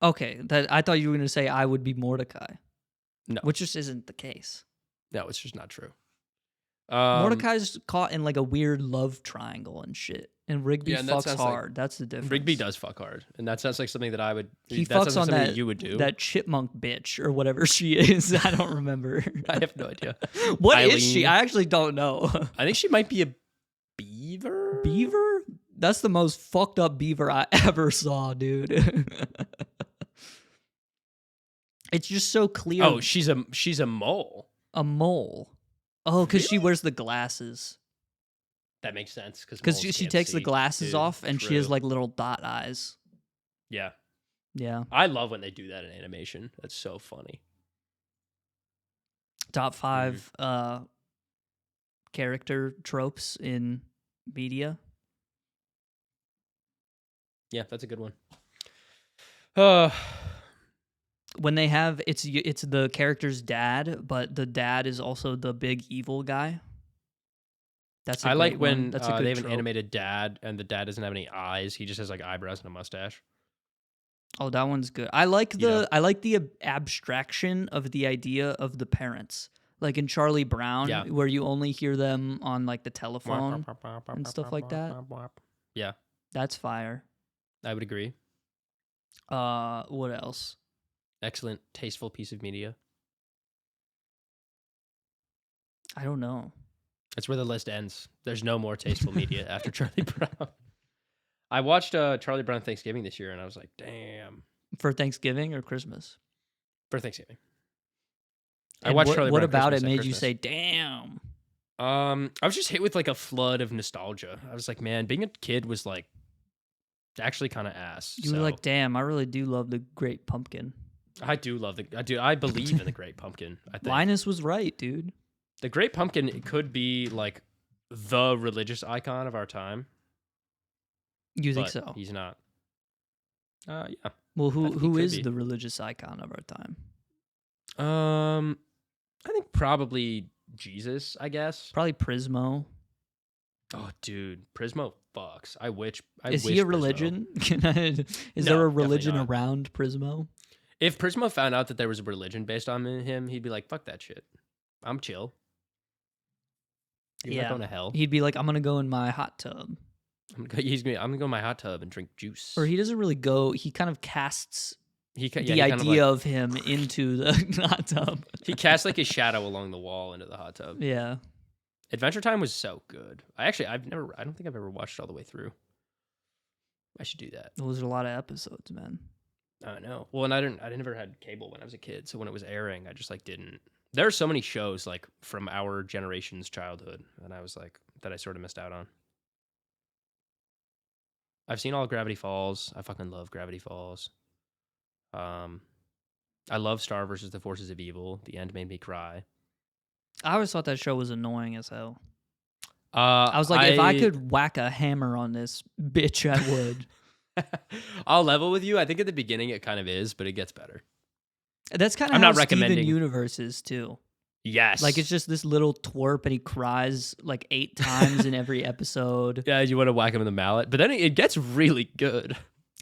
Okay, I thought you were going to say I would be Mordecai. No. Which just isn't the case. No, it's just not true. Mordecai's caught in like a weird love triangle and shit. And Rigby fucks hard. That's the difference. Rigby does fuck hard. And that sounds like something that I would... He that fucks on that, you would do. that chipmunk bitch or whatever she is. I don't remember. I have no idea. What Eileen. is she? I actually don't know. I think she might be a beaver? Beaver? That's the most fucked up beaver I ever saw, dude. It's just so clear. Oh, she's a mole. A mole. Oh, because she wears the glasses. That makes sense. Because she takes the glasses off and she has like little dot eyes. Yeah. Yeah. I love when they do that in animation. That's so funny. Top 5 character tropes in media. Yeah, that's a good one. When they have it's the character's dad, but the dad is also the big evil guy. That's I like when that's a good they have trope. an animated dad and the dad doesn't have any eyes. He just has like eyebrows and a mustache. Oh, that one's good. I like the abstraction of the idea of the parents. Like in Charlie Brown, where you only hear them on like the telephone and stuff like that. Yeah. That's fire. I would agree. What else? Excellent, tasteful piece of media. I don't know. That's where the list ends. There's no more tasteful media after Charlie Brown. I watched Charlie Brown Thanksgiving this year, and I was like, damn. For Thanksgiving or Christmas? For Thanksgiving. And I watched Charlie Brown. What about Christmas it made you Christmas. say, damn? I was just hit with like a flood of nostalgia. I was like, man, being a kid was like actually kind of ass. You were like, damn, I really do love the Great Pumpkin. I do love I believe in the Great Pumpkin. I think Linus was right, dude. The Great Pumpkin could be like the religious icon of our time. You think so? He's not. Yeah. Well, who is the religious icon of our time? I think probably Jesus, I guess. Probably Prismo. Oh, dude, Prismo fucks. Is he a religion? Is there a religion around Prismo? If Prismo found out that there was a religion based on him, he'd be like, fuck that shit. I'm chill. You're not going to hell. He'd be like, I'm going to go in my hot tub. I'm gonna go in my hot tub and drink juice. Or he doesn't really go. He kind of casts the idea kind of, like, of him into the hot tub. He casts like his shadow along the wall into the hot tub. Yeah. Adventure Time was so good. I don't think I've ever watched it all the way through. I should do that. Those are a lot of episodes, man. I know. Well, and I never had cable when I was a kid, so when it was airing, I just like didn't. There are so many shows like from our generation's childhood, and I was like that I sort of missed out on. I've seen all of Gravity Falls. I fucking love Gravity Falls. I love Star versus the Forces of Evil. The end made me cry. I always thought that show was annoying as hell. I was like, if I could whack a hammer on this bitch, I would. I'll level with you. I think at the beginning it kind of is, but it gets better. That's kind of how Steven Universe is too. Yes. Like it's just this little twerp and he cries like 8 times in every episode. Yeah, you want to whack him in the mallet, but then it gets really good.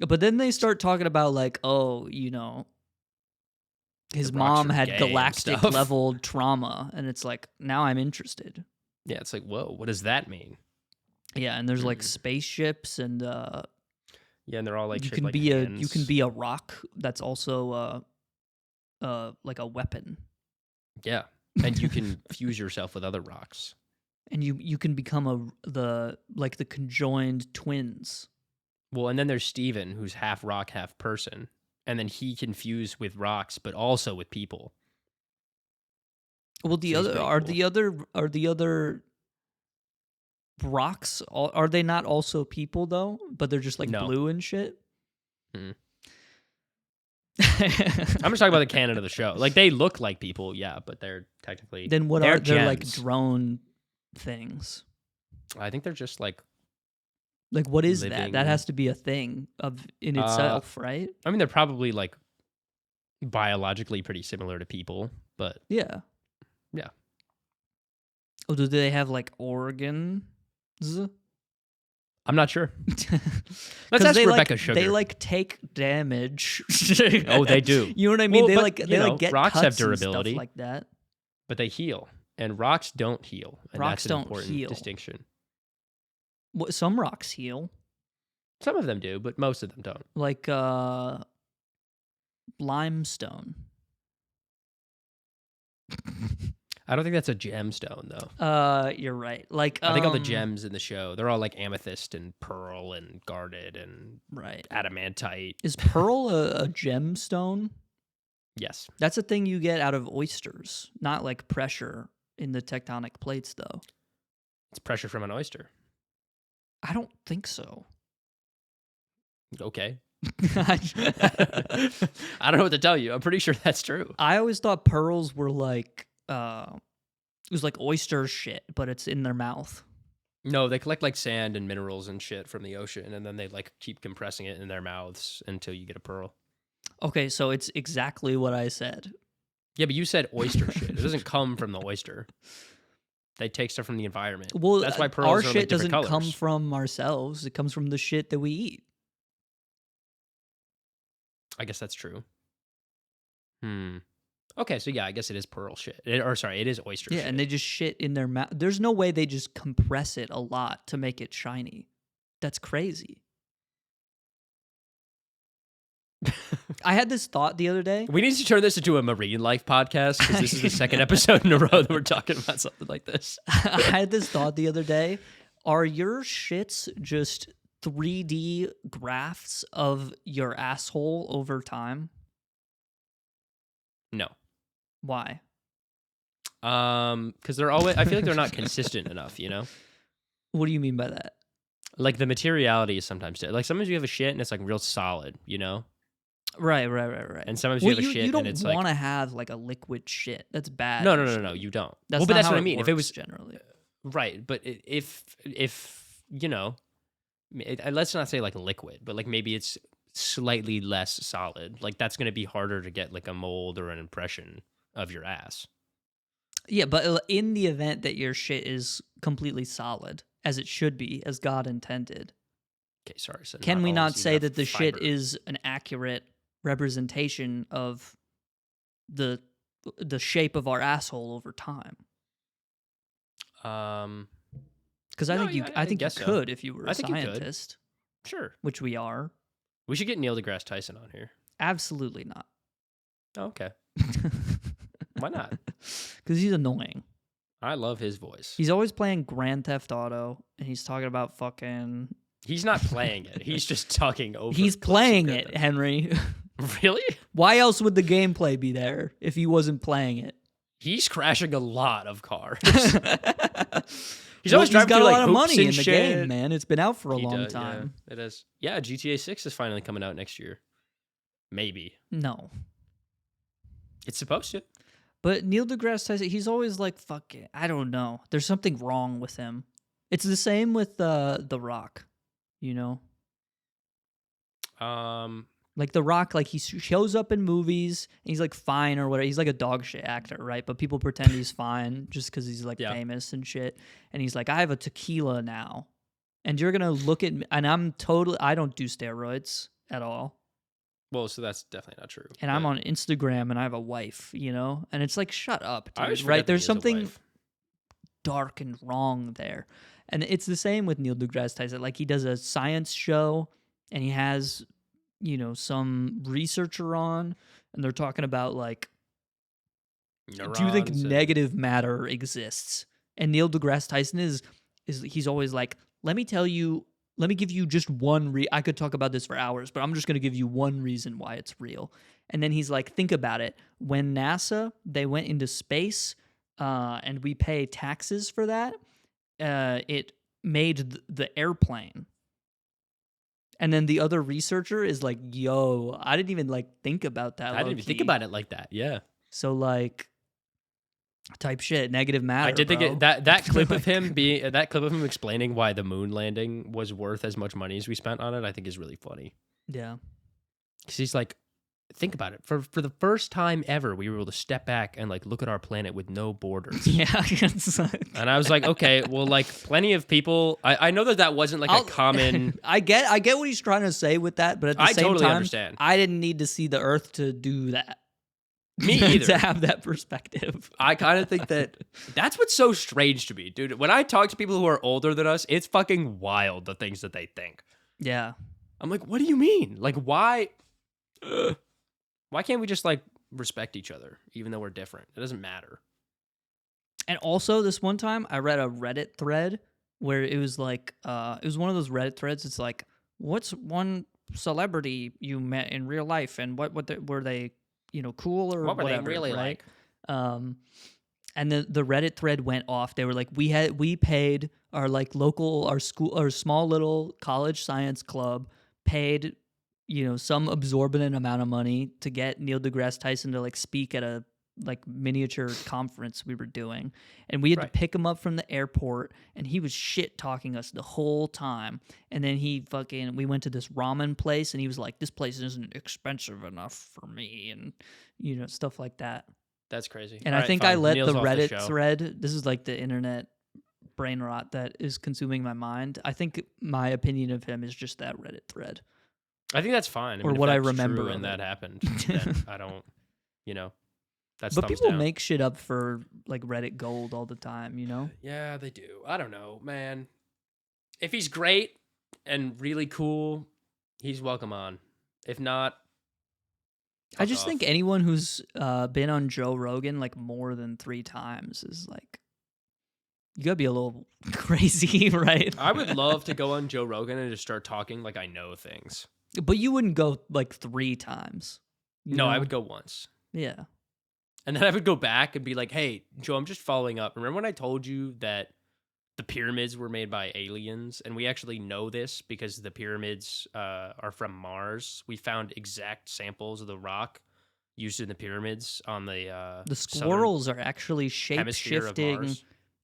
But then they start talking about like, oh, his The rocks mom are had gay and galactic stuff. level trauma, and it's like now I'm interested. Yeah, it's like, whoa, what does that mean? Yeah, and there's like spaceships, and Yeah, and they're all like you shaped can like be hands. a rock that's also like a weapon, Yeah, and you can fuse yourself with other rocks. and you can become the conjoined twins. Well, and then there's Steven, who's half rock, half person, and then he can fuse with rocks, but also with people. Well, So he's pretty cool. are the other rocks, are they not also people though? But they're just like No. blue and shit. Mhm. I'm just talking about the canon of the show. Like they look like people, yeah, but they're technically Then what they're are they're like gems. drone things? I think they're just like Like what is that? living. That has to be a thing in itself, right? I mean, they're probably like biologically pretty similar to people, but Yeah. yeah. Oh, do they have like organs? I'm not sure. 'Cause Let's ask they Rebecca like, Sugar. They like take damage. Oh, they do. You know what I mean? Well, they but, like you they know, like get rocks have cuts and durability. stuff like that. But they heal, and rocks don't heal. And Rocks that's an don't important heal. distinction. Some rocks heal, Some of them do, but most of them don't. like limestone. I don't think that's a gemstone, though. You're right. Like I think all the gems in the show, they're all like amethyst and pearl and garnet and right. adamantite. Is pearl a gemstone? Yes. That's a thing you get out of oysters, not like pressure in the tectonic plates, though. It's pressure from an oyster. I don't think so. Okay. I don't know what to tell you. I'm pretty sure that's true. I always thought pearls were like it was like oyster shit, but it's in their mouth. No, they collect like sand and minerals and shit from the ocean, and then they like keep compressing it in their mouths until you get a pearl. Okay, so it's exactly what I said. Yeah, but you said oyster shit. It doesn't come from the oyster. They take stuff from the environment. Well, that's why pearls our are shit like different doesn't colors. come from ourselves. It comes from the shit that we eat. I guess that's true. Okay, so yeah, I guess it is pearl shit. It is oyster shit. Yeah, and they just shit in their mouth. There's no way they just compress it a lot to make it shiny. That's crazy. I had this thought the other day. We need to turn this into a marine life podcast because this is the second episode in a row that we're talking about something like this. I had this thought the other day. Are your shits just 3D graphs of your asshole over time? No. Why? Because they're always. I feel like they're not consistent enough. You know, What do you mean by that? like the materiality is sometimes like sometimes you have a shit and it's like real solid. You know, Right. and sometimes you have a shit you don't and it's want like to have like a liquid shit. That's bad. no, usually. you don't. That's well, not but that's how what I it mean. If it was works generally. right, but if you know, let's not say like liquid, but like maybe it's slightly less solid. Like that's going to be harder to get like a mold or an impression of your ass. Yeah, but in the event that your shit is completely solid, as it should be, as God intended, Okay, sorry. So can we all not of us say have that the shit fiber. is an accurate representation of the shape of our asshole over time? Because I No, think you, yeah, I I think you guess so. could if you were a I think you could. scientist, Sure. which we are. We should get Neil deGrasse Tyson on here. Absolutely not. Oh, okay. Why not? Because he's annoying. I love his voice. He's always playing Grand Theft Auto, and he's talking about fucking. He's not playing it. He's just talking over. He's clips of playing Grand it, Theft. Henry. Really? Why else would the gameplay be there if he wasn't playing it? He's crashing a lot of cars. He's Well, always driving got through, a like, lot of hoops money and in the shit. game, man. It's been out for a He long does, time. Yeah, it is. Yeah, GTA 6 is finally coming out next year. Maybe. No. It's supposed to. But Neil deGrasse Tyson, he's always like, fuck it. I don't know. There's something wrong with him. It's the same with The Rock, you know? Like The Rock, like he shows up in movies and he's like fine or whatever. He's like a dog shit actor, right? But people pretend he's fine just because he's like famous and shit. And he's like, I have a tequila now. And you're going to look at me, and I don't do steroids at all. Well, so that's definitely not true. And I'm on Instagram and I have a wife, you know? And it's like, shut up, dude. I always right? There's a something wife. dark and wrong there. And it's the same with Neil deGrasse Tyson. Like he does a science show and he has, you know, some researcher on and they're talking about like, Neurons do you think and- negative matter exists? And Neil deGrasse Tyson is he's always like, let me give you just one I could talk about this for hours, but I'm just going to give you one reason why it's real. And then he's like, think about it. When NASA, they went into space and we pay taxes for that, it made the airplane. And then the other researcher is like, yo, I didn't even like think about that. I didn't even think about it like that. Yeah. So like type shit, negative matter. I did bro. think that clip of him explaining why the moon landing was worth as much money as we spent on it, I think is really funny. Yeah. Because he's like, think about it. For the first time ever, we were able to step back and like look at our planet with no borders. Yeah. It's like, And I was like, okay, well, like plenty of people. I know that wasn't like a common. I get what he's trying to say with that, but at the I same totally time, understand. I didn't need to see the Earth to do that. Me either. To have that perspective. I kind of think that's what's so strange to me, dude. When I talk to people who are older than us, it's fucking wild the things that they think. Yeah. I'm like, what do you mean? Like, why can't we just like respect each other, even though we're different? It doesn't matter. And also, this one time, I read a Reddit thread where it was like, it was one of those Reddit threads. It's like, what's one celebrity you met in real life, and were they, you know, cool or what were whatever, they really right? like? And the Reddit thread went off. They were like, we paid our like local, our school, our small little college science club paid, you know, some absorbent amount of money to get Neil deGrasse Tyson to like speak at a like miniature conference we were doing, and we had to pick him up from the airport, and he was shit talking us the whole time. And then we went to this ramen place, and he was like, this place isn't expensive enough for me, and you know, stuff like that. That's crazy. And I think I let the Reddit thread, this is like the internet brain rot that is consuming my mind. I think my opinion of him is just that Reddit thread. I think that's fine. Or what I remember when that happened, then I don't, you know. That's but people down. make shit up for like Reddit gold all the time, you know? Yeah, they do. I don't know, man. If he's great and really cool, he's welcome on. If not, I just think anyone who's been on Joe Rogan like more than 3 times is like, you gotta be a little crazy, right? I would love to go on Joe Rogan and just start talking like I know things. But you wouldn't go like 3 times. No, I would go once. Yeah. And then I would go back and be like, hey, Joe, I'm just following up. Remember when I told you that the pyramids were made by aliens? And we actually know this because the pyramids are from Mars. We found exact samples of the rock used in the pyramids on the squirrels are actually shape-shifting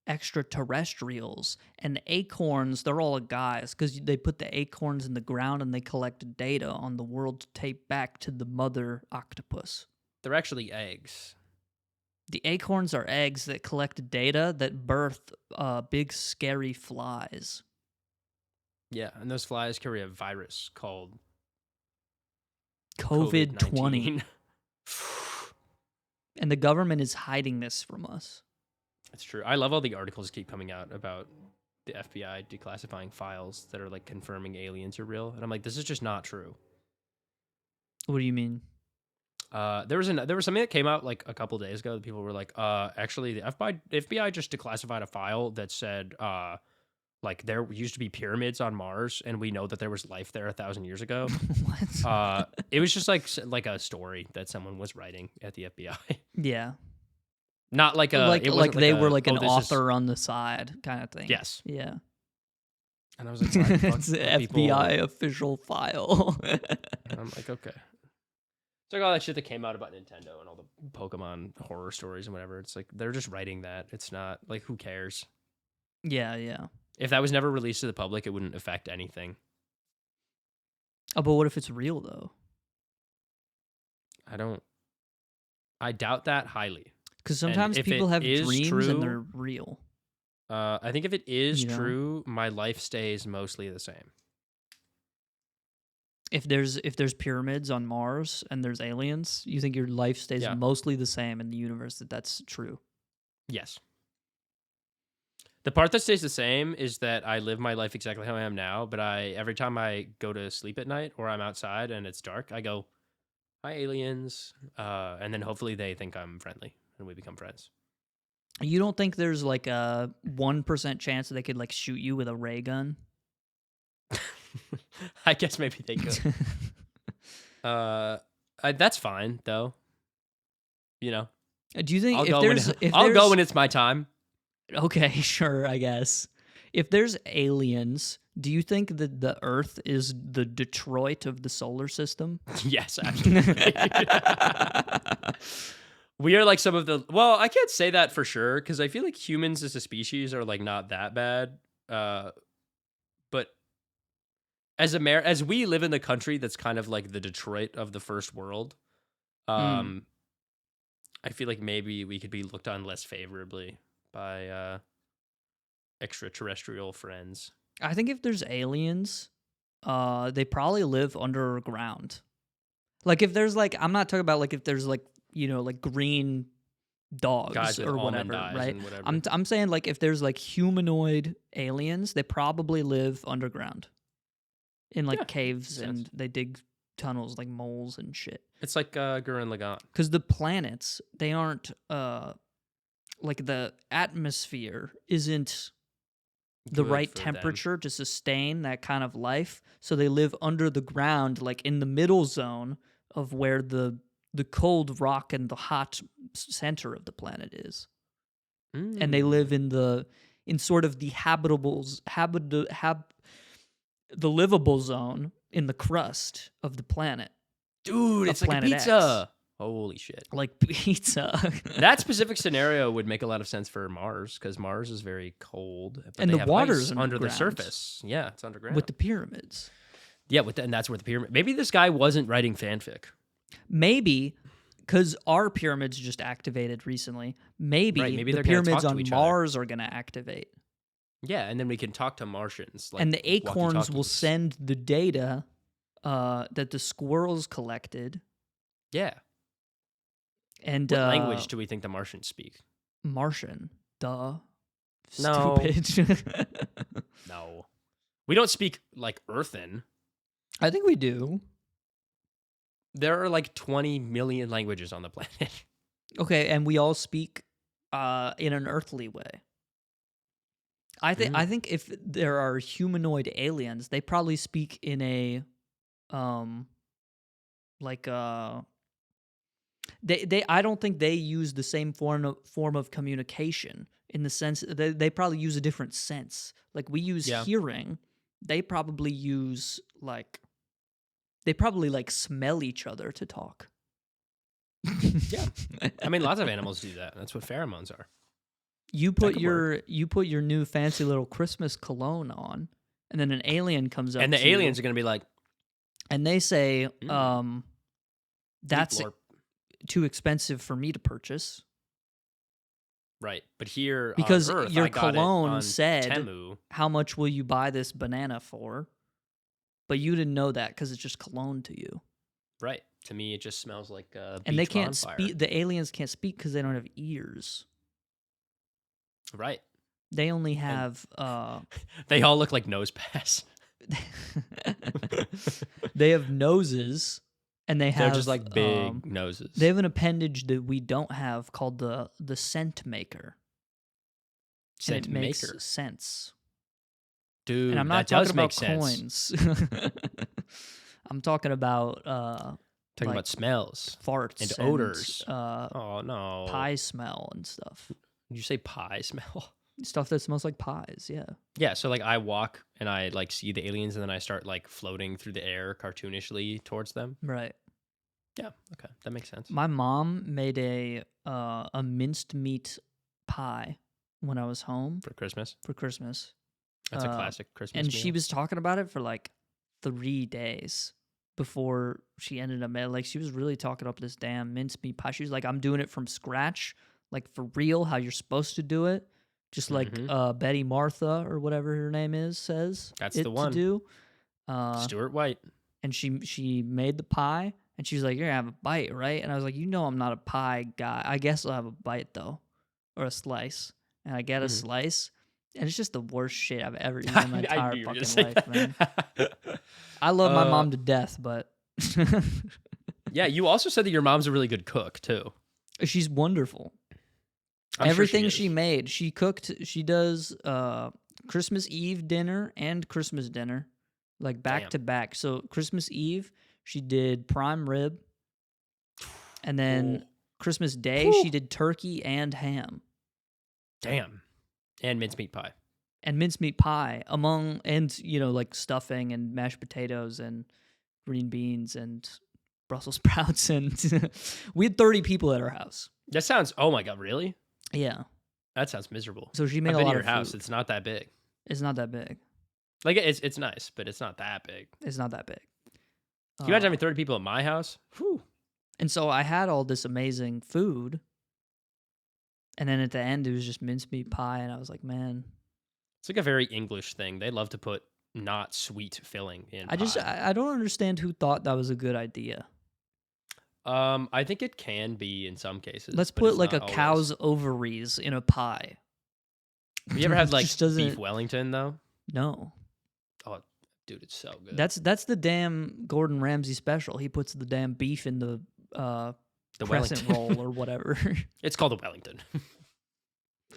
extraterrestrials. And the acorns, they're all guys because they put the acorns in the ground and they collect data on the world to tape back to the mother octopus. They're actually eggs. The acorns are eggs that collect data that birth big, scary flies. Yeah, and those flies carry a virus called COVID-20. And the government is hiding this from us. That's true. I love all the articles keep coming out about the FBI declassifying files that are like confirming aliens are real. And I'm like, this is just not true. What do you mean? There was something that came out like a couple days ago that people were like, actually the FBI just declassified a file that said, like there used to be pyramids on Mars and we know that there was life there 1,000 years ago. What? It was just like a story that someone was writing at the FBI. Yeah. Not like a, like it wasn't they were a, like an this author on the side kind of thing. Yes. Yeah. And I was like, why the fuck it's an are people- FBI official file. And I'm like, okay. It's like all that shit that came out about Nintendo and all the Pokemon horror stories and whatever. It's like, they're just writing that. It's not, like, who cares? Yeah. If that was never released to the public, it wouldn't affect anything. Oh, but what if it's real, though? I doubt that highly. Because And sometimes if people it have is dreams and true, they're real. I think if it is You know? true, my life stays mostly the same. If there's pyramids on Mars and there's aliens, you think your life stays Yeah. mostly the same in the universe, that's true. Yes. The part that stays the same is that I live my life exactly how I am now, but every time I go to sleep at night or I'm outside and it's dark, I go, "Hi, aliens," and then hopefully they think I'm friendly and we become friends. You don't think there's like a 1% chance that they could like shoot you with a ray gun? I guess maybe they could. That's fine though. You know, Do you think I'll if go there's when if I'll go there's when it's my time. okay, sure, I guess. If there's aliens, do you think that the Earth is the Detroit of the solar system? Yes, absolutely. We are like some of the. Well, I can't say that for sure because I feel like humans as a species are like not that bad. But as we live in the country that's kind of like the Detroit of the first world, Mm. I feel like maybe we could be looked on less favorably by extraterrestrial friends. I think if there's aliens, they probably live underground. Like if there's like, I'm not talking about like if there's like, you know, like green dogs Guys with or almond whatever, eyes right? and whatever. I'm saying like if there's like humanoid aliens, they probably live underground in like Yeah, caves makes and sense. they dig tunnels like moles and shit. It's like Gurren Lagann. Because the planets, they aren't like the atmosphere isn't the Good right for them. temperature to sustain that kind of life, so they live under the ground, like in the middle zone of where the cold rock and the hot center of the planet is, and they live in sort of the the livable zone in the crust of the planet. Dude, of it's like a Planet pizza. X. Holy shit. Like pizza. That specific scenario would make a lot of sense for Mars because Mars is very cold. But And they the have water's ice under the underground. surface. Yeah, it's underground. With the pyramids. Yeah, and that's where the pyramid. Maybe this guy wasn't writing fanfic. Maybe because our pyramids just activated recently. Maybe, Right, maybe the they're gonna pyramids talk to on each other. Mars are going to activate. Yeah, and then we can talk to Martians. Like And the acorns will walkie-talkies. send the data that the squirrels collected. Yeah. And What language do we think the Martians speak? Martian. Duh. No. Stupid. No. We don't speak like Earthen. I think we do. There are like 20 million languages on the planet. Okay, and we all speak in an earthly way. I think if there are humanoid aliens, they probably speak in a they I don't think they use the same form of communication, in the sense they probably use a different sense. Like we use hearing, they probably use like smell each other to talk. Yeah. I mean, lots of animals do that. That's what pheromones are. You put your new fancy little Christmas cologne on, and then an alien comes up And the to aliens you, are going to be like, and they say, that's Meat Lord. too expensive for me to purchase. Right. But here Because on Earth, your I got it cologne on said, Temu. how much will you buy this banana for? But you didn't know that because it's just cologne to you. Right. To me, it just smells like And they beach can't bonfire. speak. The aliens can't speak because they don't have ears. Right. They only have. They all look like nose pass. They have noses, and they have. They're just like big noses. They have an appendage that we don't have called the scent maker. Scent and it makes maker. sense. Dude, And I'm not that does talking make about sense. coins. I'm talking about Talking about smells farts and odors. oh Oh no, pie smell and stuff. Did you say pie smell? Stuff that smells like pies. Yeah. Yeah, so like I walk and I like see the aliens and then I start like floating through the air cartoonishly towards them. Right. Yeah, okay, that makes sense. My mom made a minced meat pie when I was home For Christmas. That's That's a classic Christmas and meal. she was talking about it for like 3 days. before she ended up like she was really talking up this damn mincemeat pie. She was like, I'm doing it from scratch, like for real, how you're supposed to do it. Just like Betty Martha or whatever her name is says. That's it the one. to do. Stuart White. And she made the pie and she was like, you're gonna have a bite, right? And I was like, I'm not a pie guy. I guess I'll have a bite though. Or a slice. And I get a slice. And it's just the worst shit I've ever eaten in my entire fucking life, man. I love my mom to death, but yeah, you also said that your mom's a really good cook too. She's wonderful. I'm Everything sure she made, she cooked. She does Christmas Eve dinner and Christmas dinner, like back to back. So Christmas Eve, she did prime rib, and then Christmas Day, she did turkey and ham. Damn. And mincemeat pie. And mincemeat pie and like stuffing and mashed potatoes and green beans and Brussels sprouts. And we had 30 people at our house. That sounds, oh my God, really? Yeah. That sounds miserable. So she made I've a been lot to of your house. food. It's not that big. It's not that big. Like, it's nice, but it's not that big. It's not that big. Can you imagine having 30 people at my house? Whew. And so I had all this amazing food. And then at the end, it was just mincemeat pie. And I was like, man. It's like a very English thing. They love to put not sweet filling in pie. I don't understand who thought that was a good idea. I think it can be in some cases. Let's put like a cow's ovaries in a pie. Have you ever had like doesn't... beef Wellington though? No. Oh, dude, it's so good. That's the damn Gordon Ramsay special. He puts the damn beef in the crescent roll or whatever. It's called a Wellington.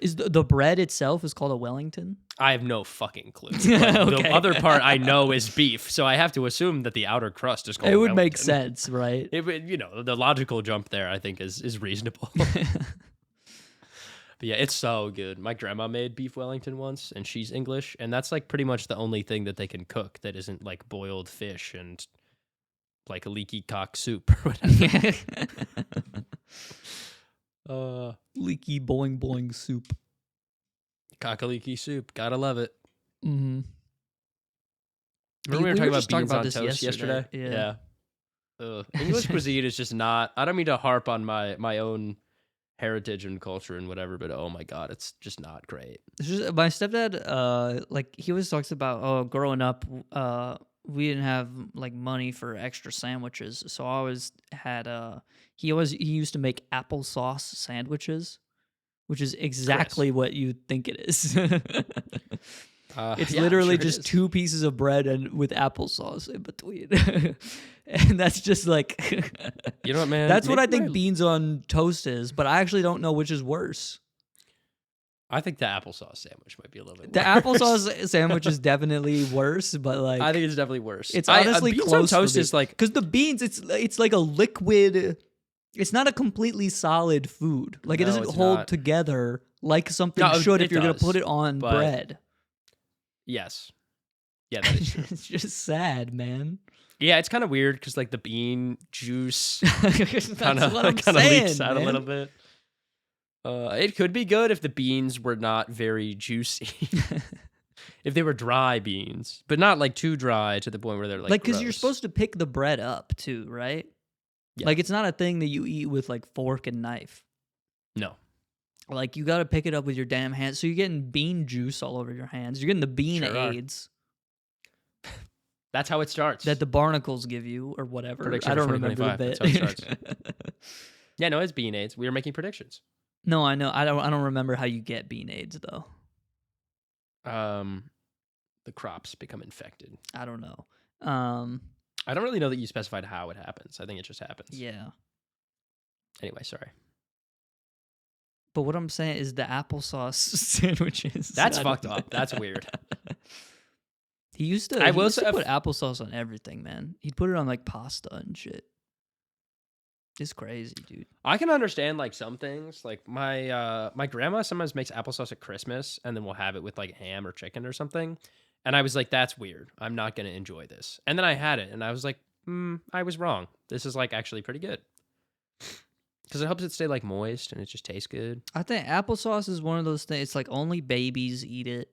Is the bread itself is called a Wellington? I have no fucking clue. Okay. The other part I know is beef, so I have to assume that the outer crust is called. It would Wellington. make sense, right? It would, the logical jump there, I think, is reasonable. But yeah, it's so good. My grandma made beef Wellington once, and she's English, and that's like pretty much the only thing that they can cook that isn't like boiled fish and like a leaky cock soup or whatever. Leaky boing boing soup. Cock-a-leaky soup. Gotta love it. Mm-hmm. Remember we were talking about beans on this toast yesterday? Yeah. English cuisine is just not... I don't mean to harp on my own heritage and culture and whatever, but oh my God, it's just not great. It's just, my stepdad, like, he always talks about, growing up, we didn't have, like, money for extra sandwiches, so I always had, he used to make applesauce sandwiches, which is exactly what you think it is. It's literally just 2 pieces of bread and with applesauce in between. And that's just like... You know what, man? That's what I think beans on toast is, but I actually don't know which is worse. I think the applesauce sandwich might be a little bit The worse. applesauce sandwich is definitely worse, but like... I think it's definitely worse. It's honestly beans close on toast to is like... Because the beans, it's like a liquid... It's not a completely solid food. Like, it No, doesn't it's hold not. together like something No, should it if you're going to does, put it on but- bread. Yes. Yeah, that is true. It's just sad, man. Yeah, it's kind of weird because like the bean juice That's kind of what I'm saying, leaks out man. a little bit. It could be good if the beans were not very juicy. If they were dry beans, but not like too dry to the point where they're like because you're gross. supposed to pick the bread up too, right? Yeah. Like, it's not a thing that you eat with like fork and knife. No. Like, you got to pick it up with your damn hands. So you're getting bean juice all over your hands. You're getting the bean Sure are. aids That's how it starts. that the barnacles give you or whatever. Prediction I for don't remember the 2025. bit. That's how it starts. Yeah, no, it's bean aids. We were making predictions. No, I know. I don't remember how you get bean aids though. The crops become infected. I don't know. I don't really know that you specified how it happens. I think it just happens. Yeah. Anyway, sorry. But what I'm saying is the applesauce sandwiches. That's I don't fucked know. up. That's weird. He used to. I He will used to say- put applesauce on everything, man. He'd put it on like pasta and shit. It's crazy, dude. I can understand like some things. Like my grandma sometimes makes applesauce at Christmas, and then we'll have it with like ham or chicken or something. And I was like, that's weird. I'm not gonna enjoy this. And then I had it, and I was like, I was wrong. This is like actually pretty good. Because it helps it stay like moist, and it just tastes good. I think applesauce is one of those things. It's like only babies eat it.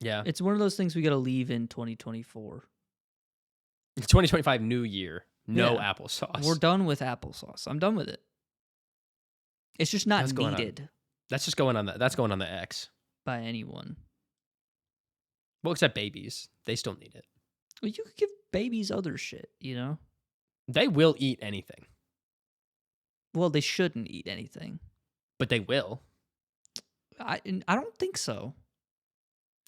Yeah. It's one of those things we got to leave in 2024. 2025 new year. No Yeah. applesauce. We're done with applesauce. I'm done with it. It's just not That's going on. needed That's just going on that's going on the X. by anyone. Well, except babies. They still need it. Well, you could give babies other shit, you know? They will eat anything, Well, they shouldn't eat anything. but they will. I don't think so.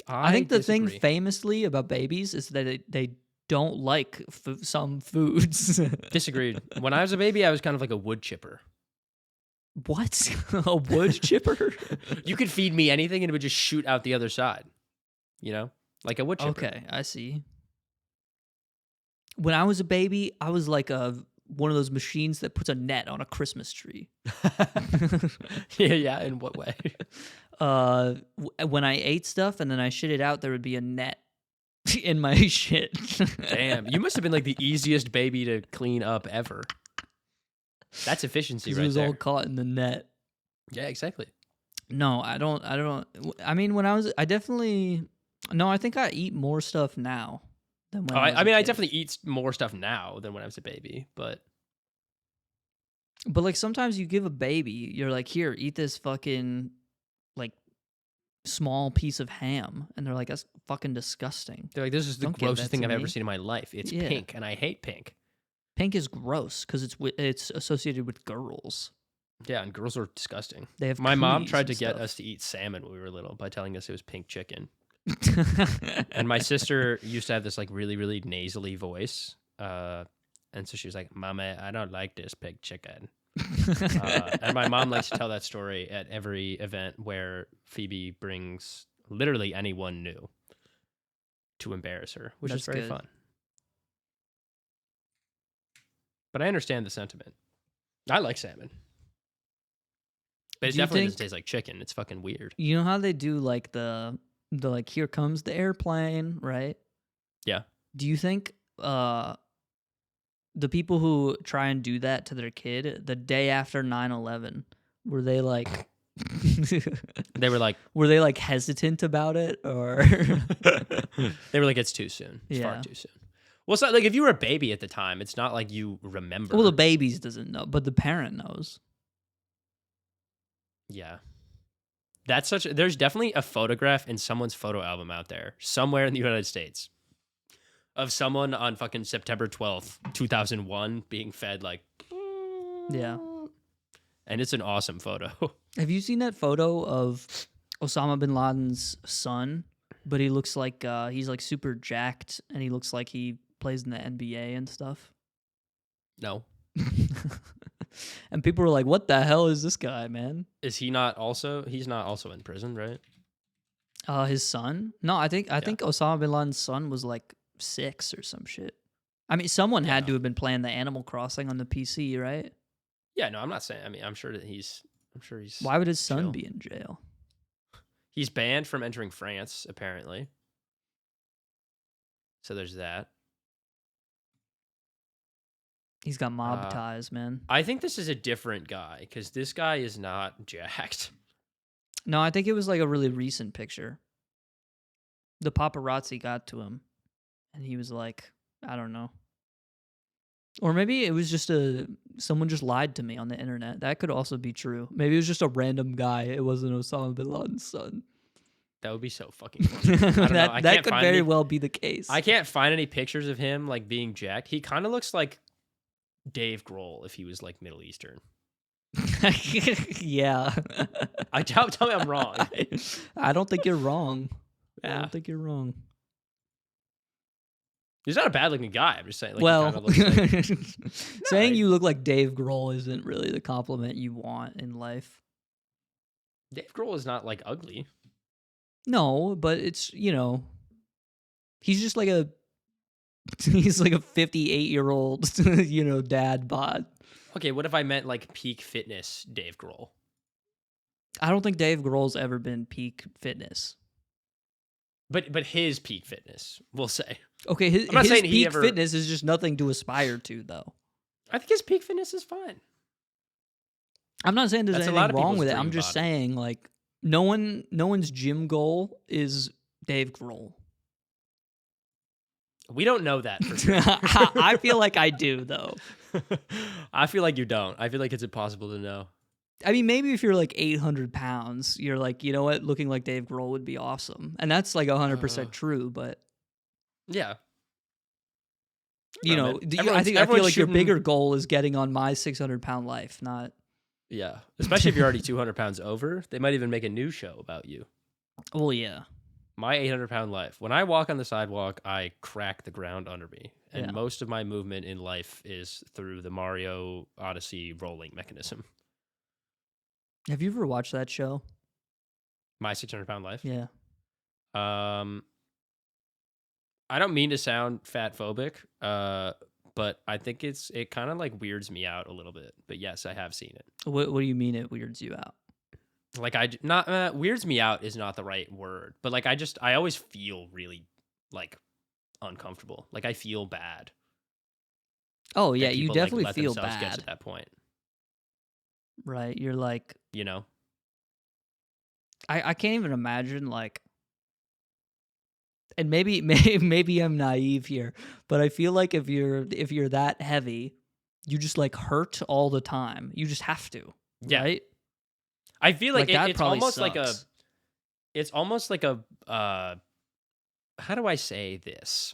I think the thing famously about babies is that they don't like some foods. Disagreed. When I was a baby, I was kind of like a wood chipper. What? A wood chipper? You could feed me anything and it would just shoot out the other side. You know? Like a wood chipper. Okay, I see. When I was a baby, I was like one of those machines that puts a net on a Christmas tree. Yeah. In what way? When I ate stuff and then I shit it out, there would be a net in my shit. Damn, you must have been like the easiest baby to clean up ever. That's efficiency right there. It was all caught in the net. Yeah, exactly. No, I don't. I mean, I think I eat more stuff now than when I was a I kid. definitely eat more stuff now than when I was a baby, but like sometimes you give a baby, you're like, here, eat this fucking like small piece of ham, and they're like, that's fucking disgusting. they're like, this is the Don't give grossest that thing to I've ever me. seen in my life. It's Yeah. pink, and I hate pink. Pink is gross because it's associated with girls. Yeah, and girls are disgusting. They have My mom cooties tried to and get stuff. us to eat salmon when we were little by telling us it was pink chicken. And my sister used to have this like really, really nasally voice. And so she was like, Mama, I don't like this pink chicken. And my mom likes to tell that story at every event where Phoebe brings literally anyone new to embarrass her, which is That's very good. fun. But I understand the sentiment. I like salmon. But it Do you definitely think- doesn't taste like chicken. It's fucking weird. You know how they do like the like here comes the airplane, right? Yeah. Do you think the people who try and do that to their kid the day after 9/11 were they like They were like hesitant about it or they were like, it's too soon. It's far Yeah. too soon. Well, it's not like if you were a baby at the time, it's not like you remember. well the babies doesn't know, but the parent knows. Yeah. There's definitely a photograph in someone's photo album out there, somewhere in the United States, of someone on fucking September 12th, 2001, being fed like. Yeah. And it's an awesome photo. Have you seen that photo of Osama bin Laden's son? But he looks like he's like super jacked and he looks like he plays in the NBA and stuff. No. And people were like, what the hell is this guy, man? He's not also in prison, right? His son? No, I think Osama bin Laden's son was like 6 or some shit. I mean, someone had to have been playing the Animal Crossing on the PC, right? Yeah, no, I'm not saying. I mean, I'm sure he's. Why would his son chill. be in jail? He's banned from entering France, apparently. So there's that. He's got mob ties, man. I think this is a different guy because this guy is not jacked. No, I think it was like a really recent picture. The paparazzi got to him, and he was like, I don't know. Or maybe it was just someone just lied to me on the internet. That could also be true. Maybe it was just a random guy. It wasn't Osama bin Laden's son. That would be so fucking funny. I don't know. I that can't could find very any, well be the case. I can't find any pictures of him like being jacked. He kind of looks like Dave Grohl if he was like Middle Eastern. Yeah. Tell me I'm wrong. I don't think you're wrong. I Yeah. don't think you're wrong. He's not a bad looking guy. I'm just saying. Like, Well, he kinda looks like, saying No, you look like Dave Grohl isn't really the compliment you want in life. Dave Grohl is not like ugly. No, but it's, he's just like he's like a 58-year-old, dad bod. Okay, what if I meant like peak fitness Dave Grohl? I don't think Dave Grohl's ever been peak fitness. But his peak fitness, we'll say. Okay, his I'm not saying he peak ever- fitness is just nothing to aspire to, though. I think his peak fitness is fine. I'm not saying there's That's a lot anything of wrong people's with it. dream I'm just body. saying, like, no one's gym goal is Dave Grohl. We don't know that for sure. I feel like I do, though. I feel like you don't. I feel like it's impossible to know. I mean, maybe if you're like 800 pounds, you're like, you know what, looking like Dave Grohl would be awesome. And that's like 100% true, but Yeah. you No, know, man. I feel like your shooting- bigger goal is getting on my 600-pound life, not. Yeah. Especially if you're already 200 pounds over. They might even make a new show about you. Well, yeah. My 800-pound life. When I walk on the sidewalk, I crack the ground under me. And Yeah. most of my movement in life is through the Mario Odyssey rolling mechanism. Have you ever watched that show? My 600-pound life? Yeah. I don't mean to sound fat phobic, but I think it kind of like weirds me out a little bit. But yes, I have seen it. What do you mean it weirds you out? Like weirds me out is not the right word, but like I always feel really like uncomfortable. Like I feel bad. Oh, that yeah, you people, like, definitely let feel themselves get bad. to that point. Right? You're like, You know? I can't even imagine, like, and maybe I'm naive here, but I feel like if you're that heavy, you just like hurt all the time. You just have to, Yeah. right? I feel like, that it's probably almost like a how do I say this?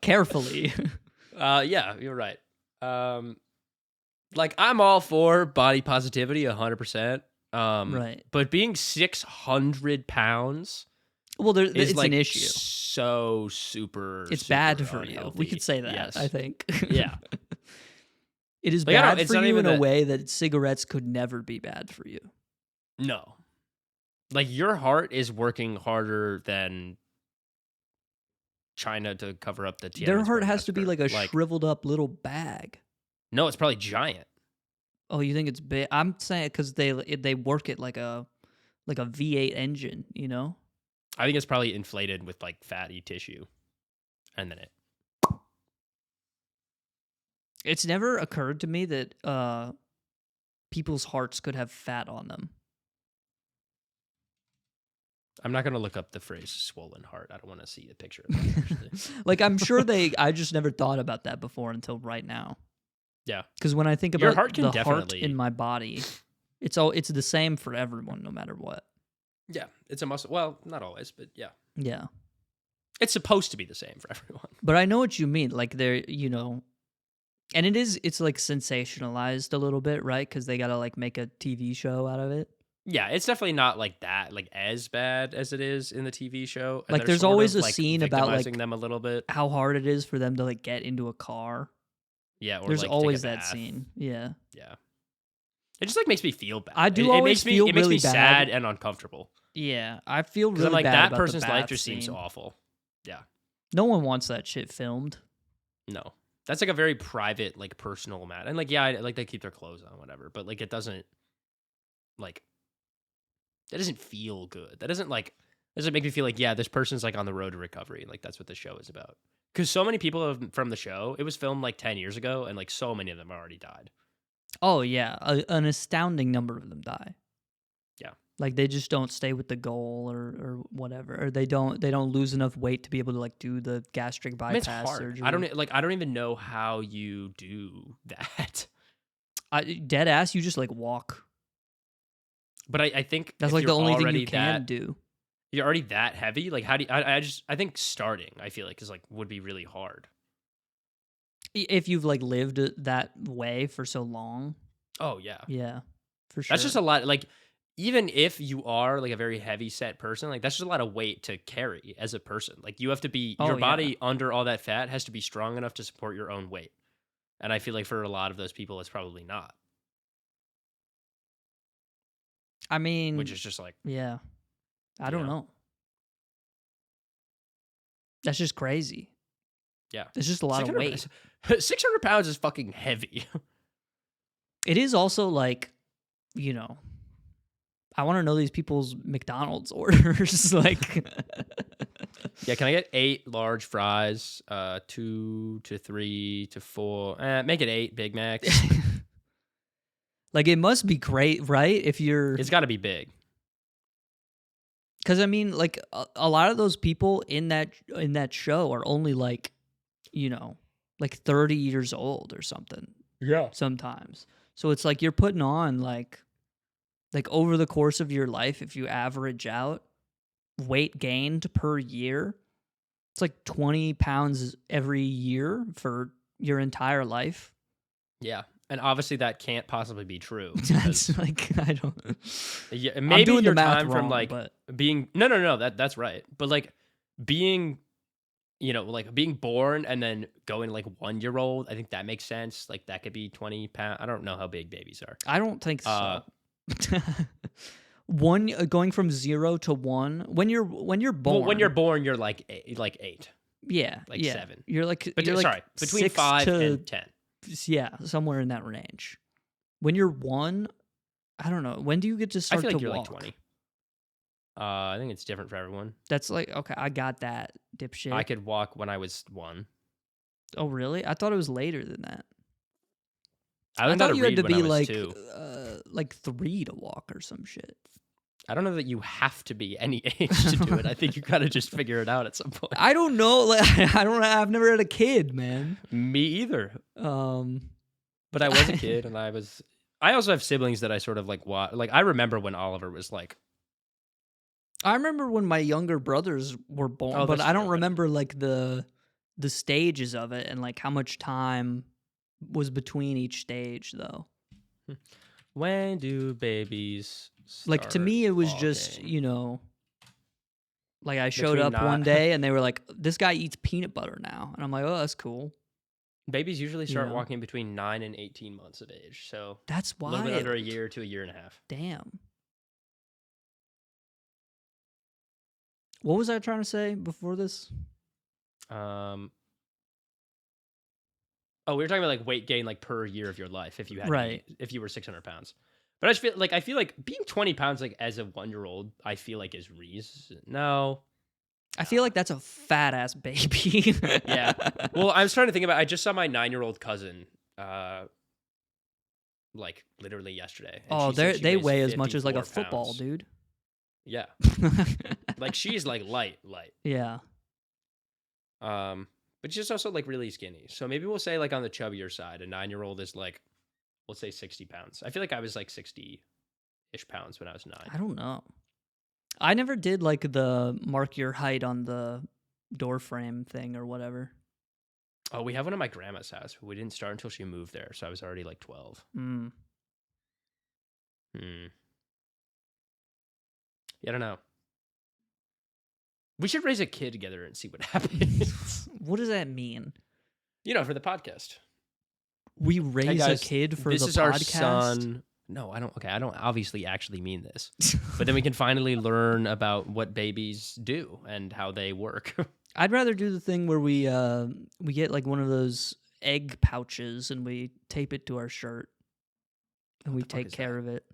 Carefully. Yeah, you're right. Like I'm all for body positivity 100%. Right. But being 600 pounds Well, is it's like an issue. so super. It's super bad for you. unhealthy. We could say that, Yes. I think. Yeah. It is Like, I don't- bad it's for not you even in a that- way that cigarettes could never be bad for you. No. Like your heart is working harder than China to cover up the Their Tiananmen heart Square has to be like massacre. a shriveled up little bag. No, it's probably giant. Oh, you think it's big? I'm saying because they work it like a V8 engine, you know? I think it's probably inflated with like fatty tissue, and then It's never occurred to me that people's hearts could have fat on them. I'm not gonna look up the phrase "swollen heart." I don't want to see the picture of that. Actually. Like I'm sure I just never thought about that before until right now. Yeah, Because when I think Your about heart can the definitely- heart in my body, it's the same for everyone, no matter what. yeah, it's a muscle. Well, not always, but yeah, Yeah. it's supposed to be the same for everyone. But I know what you mean. Like they're, you know, and it's like sensationalized a little bit, right? Because they gotta like make a TV show out of it. Yeah, it's definitely not like that, like as bad as it is in the TV show. And Like, they're there's sort always of, a like, scene about, like, victimizing them a little bit. How hard it is for them to like get into a car. Yeah, or There's like, always take a that bath. scene. Yeah. Yeah, it just like makes me feel bad. I do It always makes me, feel it makes really me bad. sad and uncomfortable Yeah. I feel because really I'm like bad that about person's the life bath just seems scene. awful. Yeah, No one wants that shit filmed. no, that's like a very private, like personal matter. And like, yeah, like they keep their clothes on, whatever. But like, it doesn't like that doesn't feel good. That doesn't make me feel like, yeah, this person's like on the road to recovery. Like that's what the show is about. Because so many people from the show, it was filmed like 10 years ago, and like so many of them already died. Oh yeah, an astounding number of them die. Yeah. Like they just don't stay with the goal or whatever, or they don't lose enough weight to be able to like do the gastric I mean, it's bypass hard. surgery. I don't even know how you do that. Dead ass. You just like walk. But I think That's if like the you're only thing already you can that, do. You're already that heavy. Like how do you, I think starting, I feel like is like would be really hard. If you've like lived that way for so long. Oh yeah. Yeah, for sure. That's just a lot. Like, even if you are like a very heavy set person, like that's just a lot of weight to carry as a person. Like, you have to be Oh, your yeah. body under all that fat has to be strong enough to support your own weight. And I feel like for a lot of those people, it's probably not, I mean, which is just like, yeah. I you don't know? know. That's just crazy. yeah, It's just a lot of 600 weight. 600 pounds is fucking heavy. It is also like, you know, I want to know these people's McDonald's orders. Like, Yeah, can I get 8 large fries, 2 to 3 to 4, make it 8 Big Macs. like it must be great, right? If you're, It's got to be big. Because I mean, like a lot of those people in that show are only like, like 30 years old or something. Yeah. Sometimes, so it's like you're putting on like over the course of your life, if you average out weight gained per year, it's like 20 pounds every year for your entire life. Yeah. And obviously that can't possibly be true. That's like, I don't. Yeah, I'm maybe doing your the math time wrong, from like but being no, that's right. But like being, like being born and then going like 1 year old, I think that makes sense. Like that could be 20 pounds. I don't know how big babies are. I don't think so. Going from 0 to 1 when you're born. Well, when you're born, you're like 8. Yeah, Like yeah. 7. You're like Sorry, between 6 5 to, and 10. Yeah, somewhere in that range. When you're 1, I don't know. When do you get to I start feel like to you're walk? like 20. I think it's different for everyone. That's like, okay, I got that, dipshit. I could walk when I was 1. Oh, really? I thought it was later than that. I learned how thought to you had read to when I be was like 2. 3 to walk or some shit. I don't know that you have to be any age to do it. I think you gotta just figure it out at some point. I don't know. Like, I don't. I've never had a kid, man. Me either. But I was a kid, and I also have siblings that I sort of like watch. Like I remember when Oliver was like. I remember when my younger brothers were born, Oh, but that's I don't true. remember like the stages of it and like how much time was between each stage, though. When do babies Like to me, it was walking? just like I showed Between up one day and they were like, "This guy eats peanut butter now," and I'm like, "Oh, that's cool." Babies usually start know? walking between 9 and 18 months of age, so That's a why. little bit under a year to a year and a half. Damn. What was I trying to say before this? Oh, we were talking about like weight gain like per year of your life if you had Right. if you were 600 pounds. But I feel like being 20 pounds like as a 1-year-old, I feel like is reason. No. I feel like that's a fat ass baby. Yeah. Well, I was trying to think about. I just saw my 9-year-old cousin, like literally yesterday. And Oh, she said she they weighs weigh as much as like a 54 football, pounds. dude. Yeah. Like she's like light. Yeah. But she's also like really skinny. So maybe we'll say like on the chubbier side, a 9-year-old is like, let's say 60 pounds. I feel like I was like 60-ish pounds when I was 9. I don't know. I never did like the mark your height on the door frame thing or whatever. Oh, we have one at my grandma's house. We didn't start until she moved there, so I was already like 12. Mm. Yeah, I don't know. We should raise a kid together and see what happens. What does that mean? For the podcast. We raise Hey guys, a kid for this the is podcast? our son. No, I don't. Okay, I don't obviously actually mean this. But then we can finally learn about what babies do and how they work. I'd rather do the thing where we get like one of those egg pouches and we tape it to our shirt and we the fuck take is care that? of it.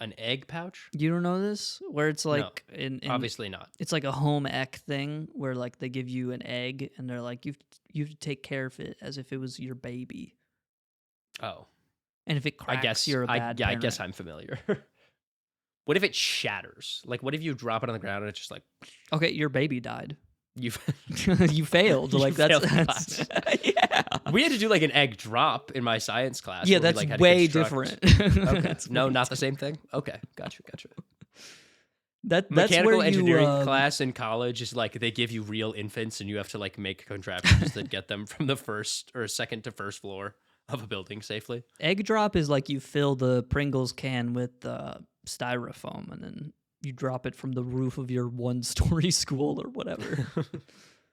An egg pouch? You don't know this? Where it's like in Obviously not. it's like a home ec thing where like they give you an egg and they're like you have to take care of it as if it was your baby. Oh, And if it cracks, you're a bad I parent. guess I'm familiar. What if it shatters? Like, what if you drop it on the ground and it's just like Okay, your baby died. you? You failed. You Like failed that's yeah. We had to do like an egg drop in my science class. Yeah, where we, that's like, had to way construct- different. Okay, That's no, way not the same thing. Okay, gotcha. That's Mechanical where engineering class in college is like they give you real infants and you have to like make contraptions that get them from the first or second to first floor of a building safely. Egg drop is like you fill the Pringles can with styrofoam and then you drop it from the roof of your 1-story school or whatever.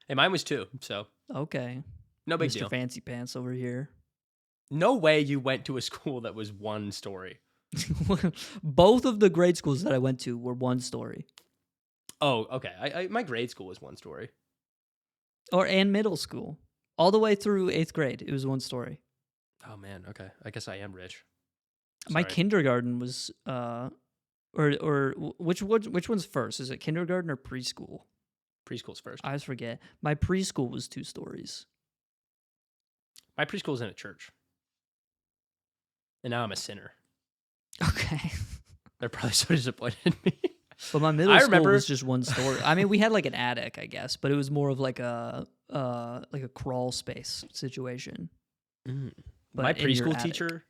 Hey, mine was 2, so Okay. no big Mr. deal. Fancy Pants over here. No way you went to a school that was 1 story. Both of the grade schools that I went to were 1-story. Oh, okay. My grade school was 1 story. And middle school. All the way through 8th grade, it was 1-story. Oh man, okay. I guess I am rich. My Sorry. kindergarten was or which one's first? Is it kindergarten or preschool? Preschool's first. I always forget. My preschool was 2 stories. My preschool's in a church. And now I'm a sinner. Okay. They're probably so disappointed in me. But my middle I school remember- was just one story. I mean, we had like an attic, I guess, but it was more of like a crawl space situation. Mm. But My in your preschool attic. teacher,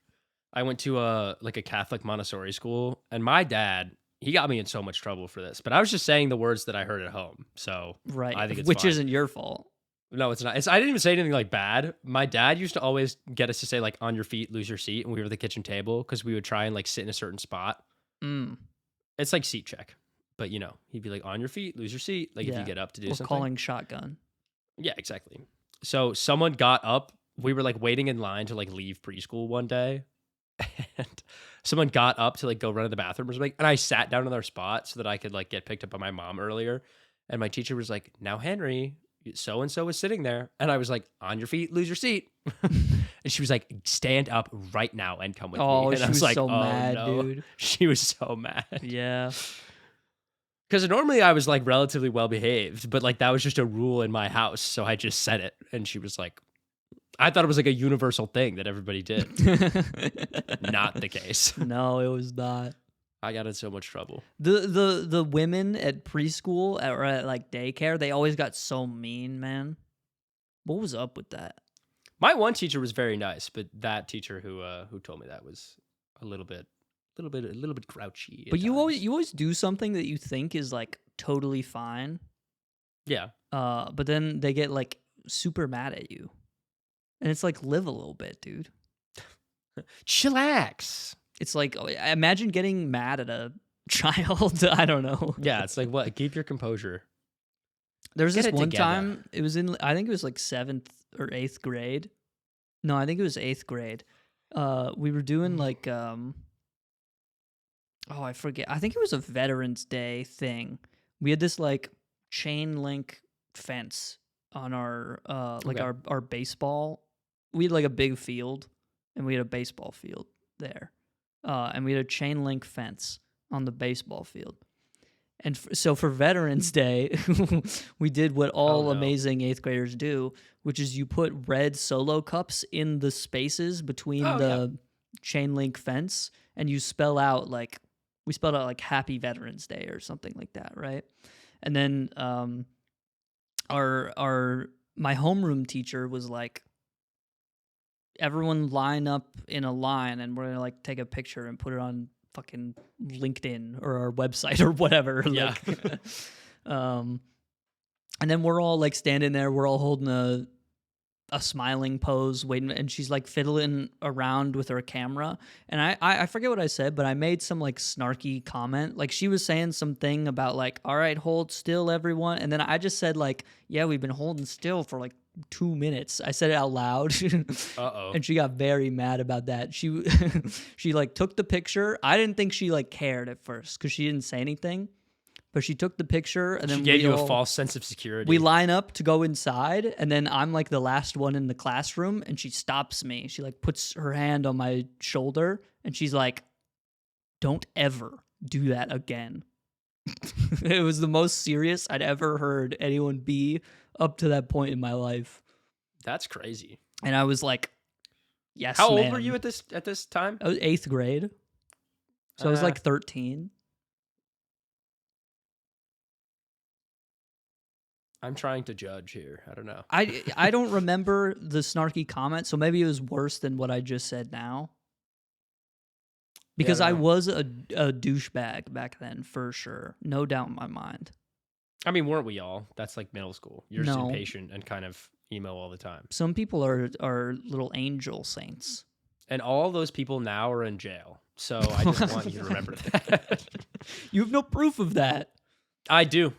I went to a Catholic Montessori school, and my dad, he got me in so much trouble for this. But I was just saying the words that I heard at home, so Right, I think it's which fine. isn't your fault. No, it's not. I didn't even say anything like bad. My dad used to always get us to say like "on your feet, lose your seat," and we were at the kitchen table because we would try and like sit in a certain spot. Mm. It's like seat check, but he'd be like "on your feet, lose your seat," like if Yeah. you get up to do Or something. calling shotgun. Yeah, exactly. So someone got up. We were like waiting in line to like leave preschool one day, and someone got up to like go run to the bathroom or something. And I sat down in their spot so that I could like get picked up by my mom earlier. And my teacher was like, "Now, Henry, so and so was sitting there," and I was like, "On your feet, lose your seat." And she was like, "Stand up right now and come with me." Oh, And she I was was like, so "Oh, mad, no." dude. She was so mad. Yeah. Because normally I was like relatively well behaved, but like that was just a rule in my house. So I just said it. And she was like, I thought it was like a universal thing that everybody did. Not the case. No, it was not. I got in so much trouble. The women at preschool or at like daycare, they always got so mean, man. What was up with that? My one teacher was very nice, but that teacher who told me that was a little bit grouchy. at But you times. always do something that you think is like totally fine. Yeah. But then they get like super mad at you. And it's like, live a little bit, dude. Chillax. It's like, imagine getting mad at a child. I don't know. Yeah, it's like what? Keep your composure. There was Get this it one together. time, it was in, I think it was like 7th or 8th grade. No, I think it was 8th grade. We were doing like, oh, I forget. I think it was a Veterans Day thing. We had this like chain link fence on our, like Okay. our baseball. We had like a big field and we had a baseball field there. And we had a chain link fence on the baseball field. And so for Veterans Day, we did what all no. amazing 8th graders do, which is you put red Solo cups in the spaces between the chain link fence, and you spell out like, we spelled out like Happy Veterans Day or something like that, right? And then my homeroom teacher was like, everyone line up in a line, and we're gonna like take a picture and put it on fucking LinkedIn or our website or whatever. Yeah. Like, and then we're all like standing there, we're all holding a smiling pose, waiting, and she's like fiddling around with her camera. And I forget what I said, but I made some like snarky comment. Like she was saying something about like, all right, hold still, everyone. And then I just said like, yeah, we've been holding still for like 2 minutes. I said it out loud. Uh-oh. And she got very mad about that. She she like took the picture. I didn't think she like cared at first because she didn't say anything. But she took the picture and then She gave you all, a false sense of security. we line up to go inside, and then I'm like the last one in the classroom, and she stops me. She like puts her hand on my shoulder, and she's like, "Don't ever do that again." It was the most serious I'd ever heard anyone be up to that point in my life. That's crazy. And I was like, yes, How old ma'am. were you at this time? I was 8th grade. So I was Uh, like 13. I'm trying to judge here. I don't know. I don't remember the snarky comment, so maybe it was worse than what I just said now. Because I I don't know. was a douchebag back then, for sure. No doubt in my mind. I mean, weren't we all? That's like middle school. You're just No. impatient and kind of emo all the time. Some people are little angel saints. And all those people now are in jail. So I just want you to remember that. You have no proof of that. I do.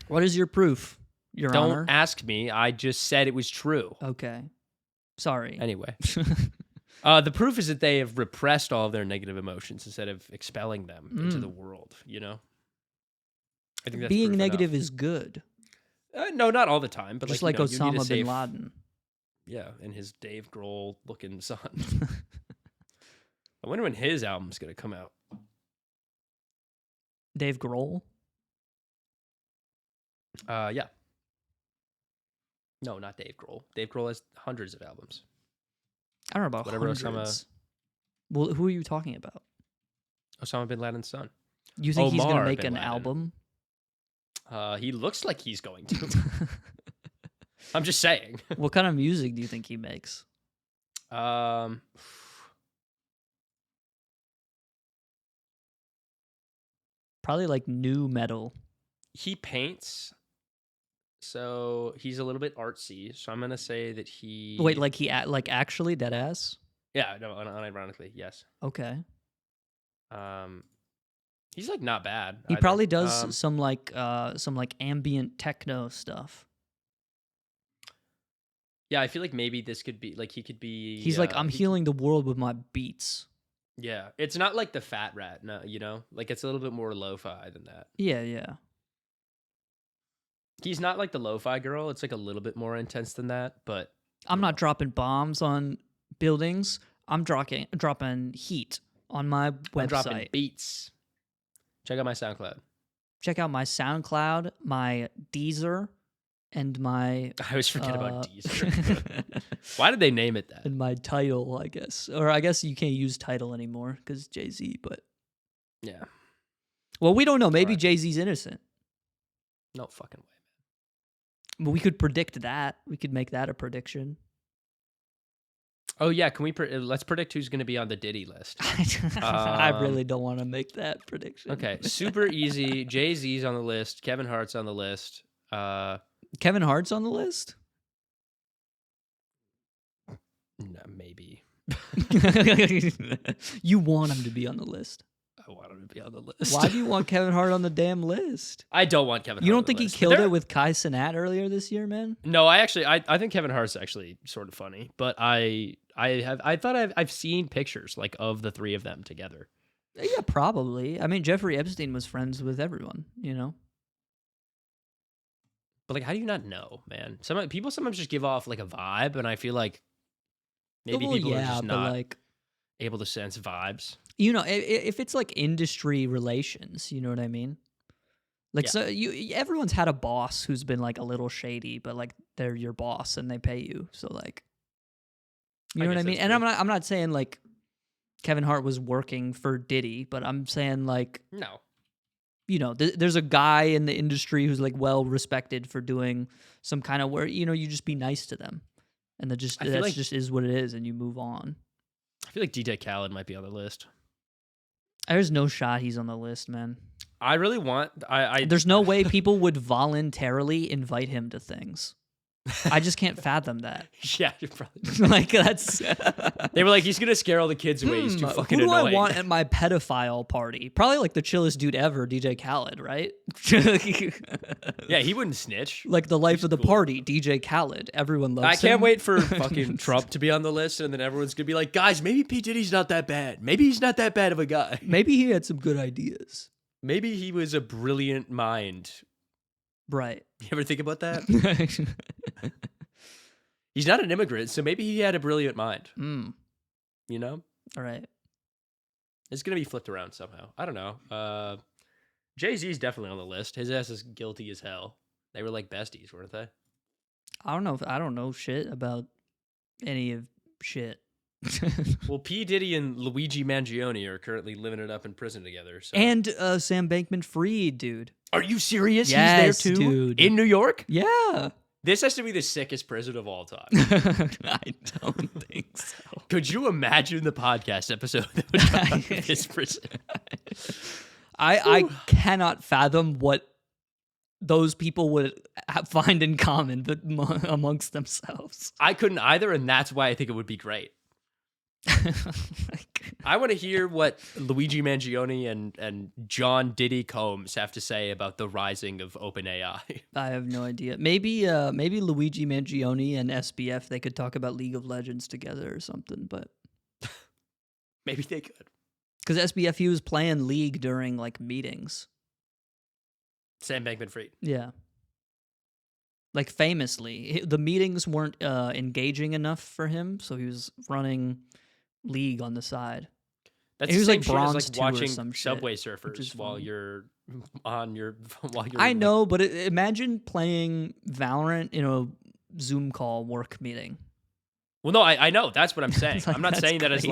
What is your proof, Your Don't Honor? ask me. I just said it was true. Okay. Sorry. Anyway. The proof is that they have repressed all of their negative emotions instead of expelling them into the world, you know? I think that's Being proof negative enough. is good. No, not all the time, but Just like, like you know, you need a Osama bin safe- Laden. Yeah, and his Dave Grohl looking son. I wonder when his album's gonna come out. Dave Grohl? Yeah. No, not Dave Grohl. Dave Grohl has hundreds of albums. I don't know about Whatever hundreds. Osama- Well, who are you talking about? Osama bin Laden's son. You think he's gonna Omar make bin an Laden. album? He looks like he's going to. I'm just saying. What kind of music do you think he makes? Um, Probably like new metal. he paints, so he's a little bit artsy. So I'm gonna say that he. Wait, like like actually dead ass? Yeah, no, unironically, yes. Okay. He's like not bad. He either. probably does some like ambient techno stuff. Yeah, I feel like maybe this could be like he could be. He's like, I'm healing the world with my beats. Yeah, it's not like the Fat Rat, no, like it's a little bit more lo-fi than that. Yeah, yeah. He's not like the lo-fi girl. It's like a little bit more intense than that, but I'm not dropping bombs on buildings. I'm dropping heat on my website. I'm dropping beats. Check out my SoundCloud. Check out my SoundCloud, my Deezer, and my I always forget about Deezer. Why did they name it that? and my Tidal, I guess. Or I guess you can't use Tidal anymore because Jay-Z, but Yeah. well, we don't know. Maybe Alright. Jay-Z's innocent. No fucking way. But we could predict that. We could make that a prediction. Oh yeah, can we? Let's predict who's going to be on the Diddy list. I really don't want to make that prediction. Okay, super easy. Jay-Z's on the list. Kevin Hart's on the list. Kevin Hart's on the list? No, maybe. You want him to be on the list. I want him to be on the list. Why do you want Kevin Hart on the damn list? I don't want Kevin Hart. You on don't the think he list. killed it with Kai Cenat earlier this year, man? No, I think Kevin Hart's actually sort of funny, but I've seen pictures like of the three of them together. Yeah, probably. I mean, Jeffrey Epstein was friends with everyone, you know? But like, how do you not know, man? Some people sometimes just give off like a vibe, and I feel like maybe Well, people are yeah, just but not like, able to sense vibes. you know, if it's like industry relations, you know what I mean? Like, Yeah. so everyone's had a boss who's been like a little shady, but like they're your boss and they pay you, so like, you I know what I guess mean? that's And true. I'm not saying like Kevin Hart was working for Diddy, but I'm saying like, No. you know, there's a guy in the industry who's like well respected for doing some kind of where, you know, you just be nice to them, and that I feel like- just is what it is, and you move on. I feel like DJ Khaled might be on the list. There's no shot he's on the list, man. I really want. There's no way people would voluntarily invite him to things. I just can't fathom that. Yeah, you're probably. Like that's They were like, he's gonna scare all the kids away. He's too fucking who do annoying. I want at my pedophile party? Probably like the chillest dude ever, DJ Khaled, right? Yeah, he wouldn't snitch. Like the life of the cool. party, DJ Khaled. Everyone loves him. I can't wait for fucking Trump to be on the list, and then everyone's gonna be like, guys, maybe P. Diddy's not that bad. Maybe he's not that bad of a guy. Maybe he had some good ideas. Maybe he was a brilliant mind. Right. You ever think about that? He's not an immigrant, so maybe he had a brilliant mind. Mm. You know? All right. It's gonna be flipped around somehow. I don't know. Jay-Z's definitely on the list. His ass is guilty as hell. They were like besties, weren't they? I don't know. I don't know shit about any of shit. Well, P. Diddy and Luigi Mangione are currently living it up in prison together. So. And Sam Bankman-Fried, dude. Are you serious? Yes, He's there too? dude. In New York? Yeah. This has to be the sickest prison of all time. I don't think so. Could you imagine the podcast episode that would come out of this prison? I cannot fathom what those people would find in common but amongst themselves. I couldn't either, and that's why I think it would be great. I want to hear what Luigi Mangione and John Diddy Combs have to say about the rising of OpenAI. I have no idea. Maybe Luigi Mangione and SBF, they could talk about League of Legends together or something, but Maybe they could. because SBF, he was playing League during like meetings. Sam Bankman-Fried. Yeah. Like famously, the meetings weren't engaging enough for him, so he was running League on the side. That's He the was, same like, shit as Bronze like 2 or watching some shit, Subway which is Surfers while funny. you're on your I know, but imagine playing Valorant in a Zoom call work meeting. Well, no, I know. That's what I'm saying. It's like, I'm not that's saying that crazy.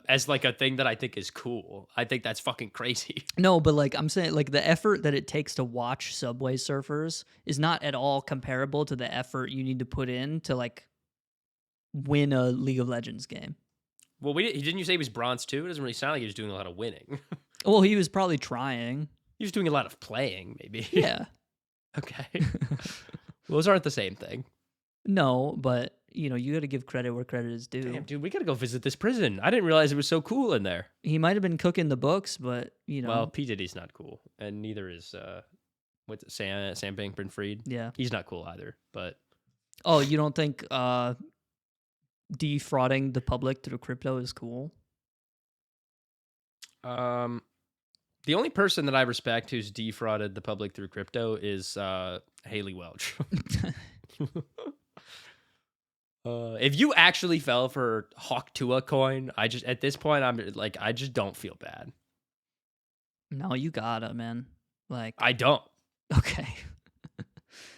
as like a thing that I think is cool. I think that's fucking crazy. No, but like I'm saying, like the effort that it takes to watch Subway Surfers is not at all comparable to the effort you need to put in to like win a League of Legends game. Well, didn't you say he was bronze too? It doesn't really sound like he was doing a lot of winning. Well, he was probably trying. He was doing a lot of playing, maybe. Yeah. Okay. Well, those aren't the same thing. No, but you know, you got to give credit where credit is due. Damn, dude, we gotta go visit this prison. I didn't realize it was so cool in there. He might have been cooking the books, but you know, Well, P Diddy's not cool, and neither is what's it, Sam Bankman-Fried. yeah. He's not cool either. But Oh, you don't think defrauding the public through crypto is cool? the only person that I respect who's defrauded the public through crypto is Haliey Welch. If you actually fell for Hawk coin, I just at this point I just don't feel bad. No, you gotta, man. Like I don't. okay.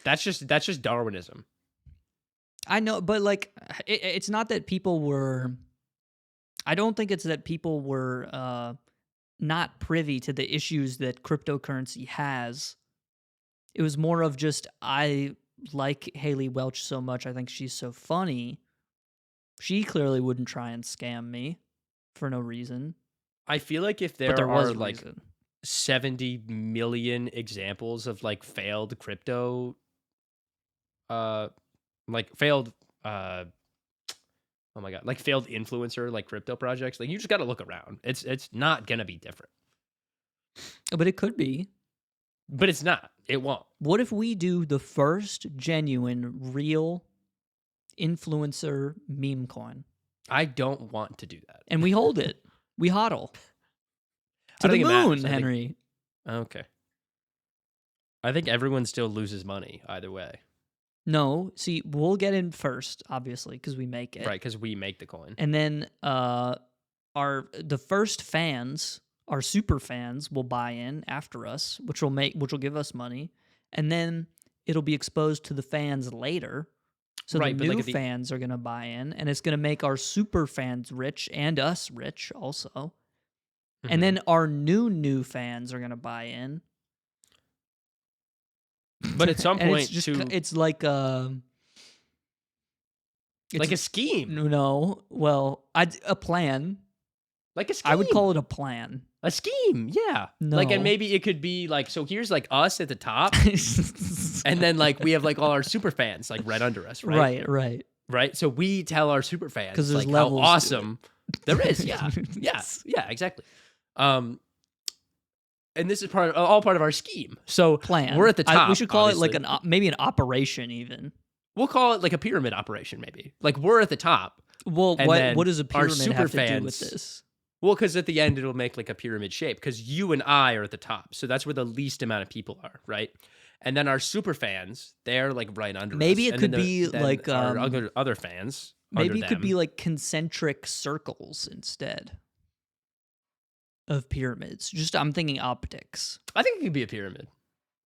That's just Darwinism. I know, but like it's not that people were I don't think it's that people were not privy to the issues that cryptocurrency has. It was more of just I like Haliey Welch so much. I think she's so funny. She clearly wouldn't try and scam me for no reason. I feel like if But there there was are a like reason. 70 million examples of like failed crypto like failed oh my god, like failed influencer like crypto projects, like you just got to look around. It's not going to be different. But it could be. But it's not. It won't. What if we do the first genuine, real influencer meme coin? I don't want to do that. And we hold it. We hodl. I To the think it matters. moon, I think- Henry. Okay. I think everyone still loses money either way. No, see, we'll get in first, obviously, because we make it. Right, because we make the coin. And then the first fans, our super fans, will buy in after us, which will give us money, and then it'll be exposed to the fans later. So Right, the but new like fans are gonna buy in, and it's gonna make our super fans rich and us rich also. And then our new fans are gonna buy in. But at some And point, it's just to it's like like a scheme, no, well, a plan. like a scheme. I would call it a plan. a scheme. Yeah, like, and No. maybe it could be like, so here's like us at the top, and then like we have like all our super fans like right under us, right? Right. So we tell our super fans 'Cause there's like how levels to awesome there is. Yeah. Yeah, exactly. And this is all part of our scheme. So Plan. we're at the top. We should call it like obviously. maybe an operation even. We'll call it like a pyramid operation, maybe. Like we're at the top. Well, And then what does a our pyramid super have to do with fans- this? Well, because at the end it'll make like a pyramid shape because you and I are at the top. So that's where the least amount of people are, right? And then our super fans, they're like right under us. Maybe it And could then be then like, our other fans. Maybe under it could be them. like concentric circles instead of pyramids. Just I'm thinking optics. I think it could be a pyramid.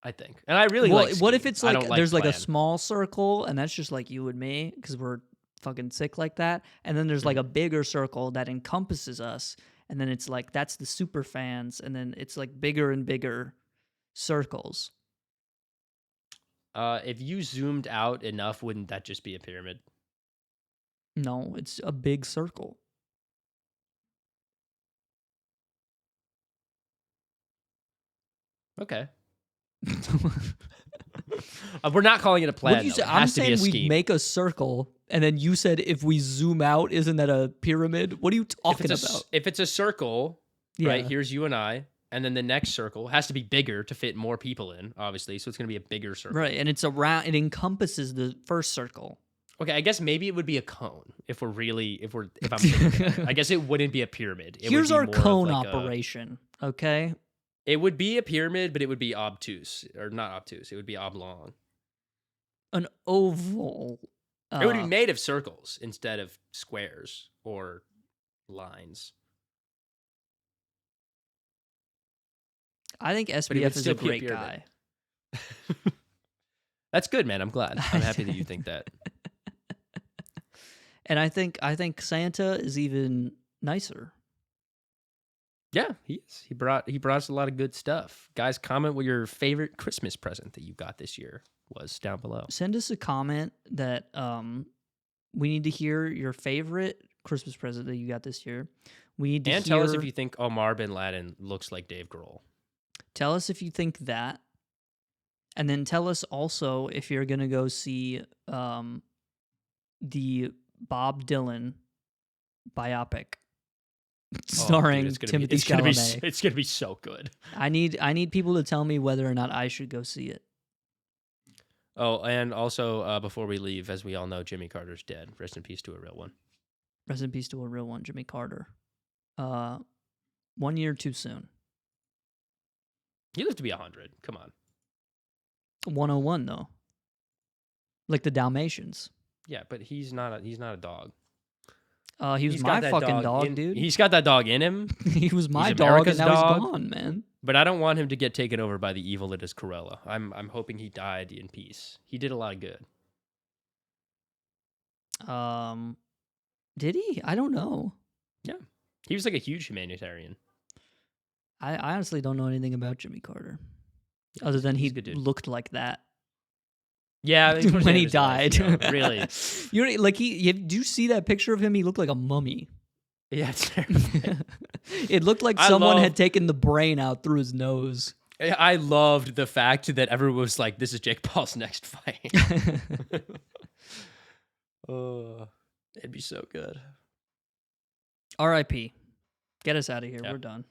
I think. And I really Well, like what if scheme. it's I like don't there's like a plan. small circle and that's just like you and me because we're fucking sick like that, and then there's like a bigger circle that encompasses us, and then it's like that's the super fans, and then it's like bigger and bigger circles. If you zoomed out enough, wouldn't that just be a pyramid? No, it's a big circle. Okay. We're not calling it a plan. What did you though. say? It I'm has to be saying a we scheme. make a circle, and then you said if we zoom out, isn't that a pyramid? What are you talking about? If it's a circle, Yeah. right? Here's you and I, and then the next circle has to be bigger to fit more people in, obviously. So it's going to be a bigger circle. Right, and it's around. It encompasses the first circle. Okay, I guess maybe it would be a cone if I'm thinking about it. I guess it wouldn't be a pyramid. It would Here's be our more of cone like operation. Okay. It would be a pyramid, but it would be obtuse, or not obtuse. It would be oblong. An oval. It would be made of circles instead of squares or lines. I think would SBF is still a be a great pyramid. guy. That's good, man. I'm glad. I'm happy that you think that. And I think Santa is even nicer. Yeah, he is. He brought us a lot of good stuff. Guys, comment what your favorite Christmas present that you got this year was down below. Send us a comment that we need to hear your favorite Christmas present that you got this year. We need to tell us if you think Omar bin Laden looks like Dave Grohl. Tell us if you think that. And then tell us also if you're going to go see the Bob Dylan biopic starring Timothy Chalamet. It's going to be so good. I need people to tell me whether or not I should go see it. Oh, and also before we leave, as we all know, Jimmy Carter's dead. Rest in peace to a real one. Rest in peace to a real one, Jimmy Carter. 1 year too soon. He lived to be 100. Come on. 101 though. Like the Dalmatians. Yeah, but he's not a dog. He was my fucking dog, dude. He's got that dog in him. He was my dog, America's and now dog. he's gone, man. But I don't want him to get taken over by the evil that is Cruella. I'm hoping he died in peace. He did a lot of good. Did he? I don't know. Yeah. He was like a huge humanitarian. I honestly don't know anything about Jimmy Carter. Other than he looked like that. Yeah, when he died. Life, really. You like do you see that picture of him? He looked like a mummy. Yeah, it's terrifying. It looked like someone had taken the brain out through his nose. I loved the fact that everyone was like, "This is Jake Paul's next fight." Oh, it'd be so good. R.I.P. Get us out of here. Yep. We're done.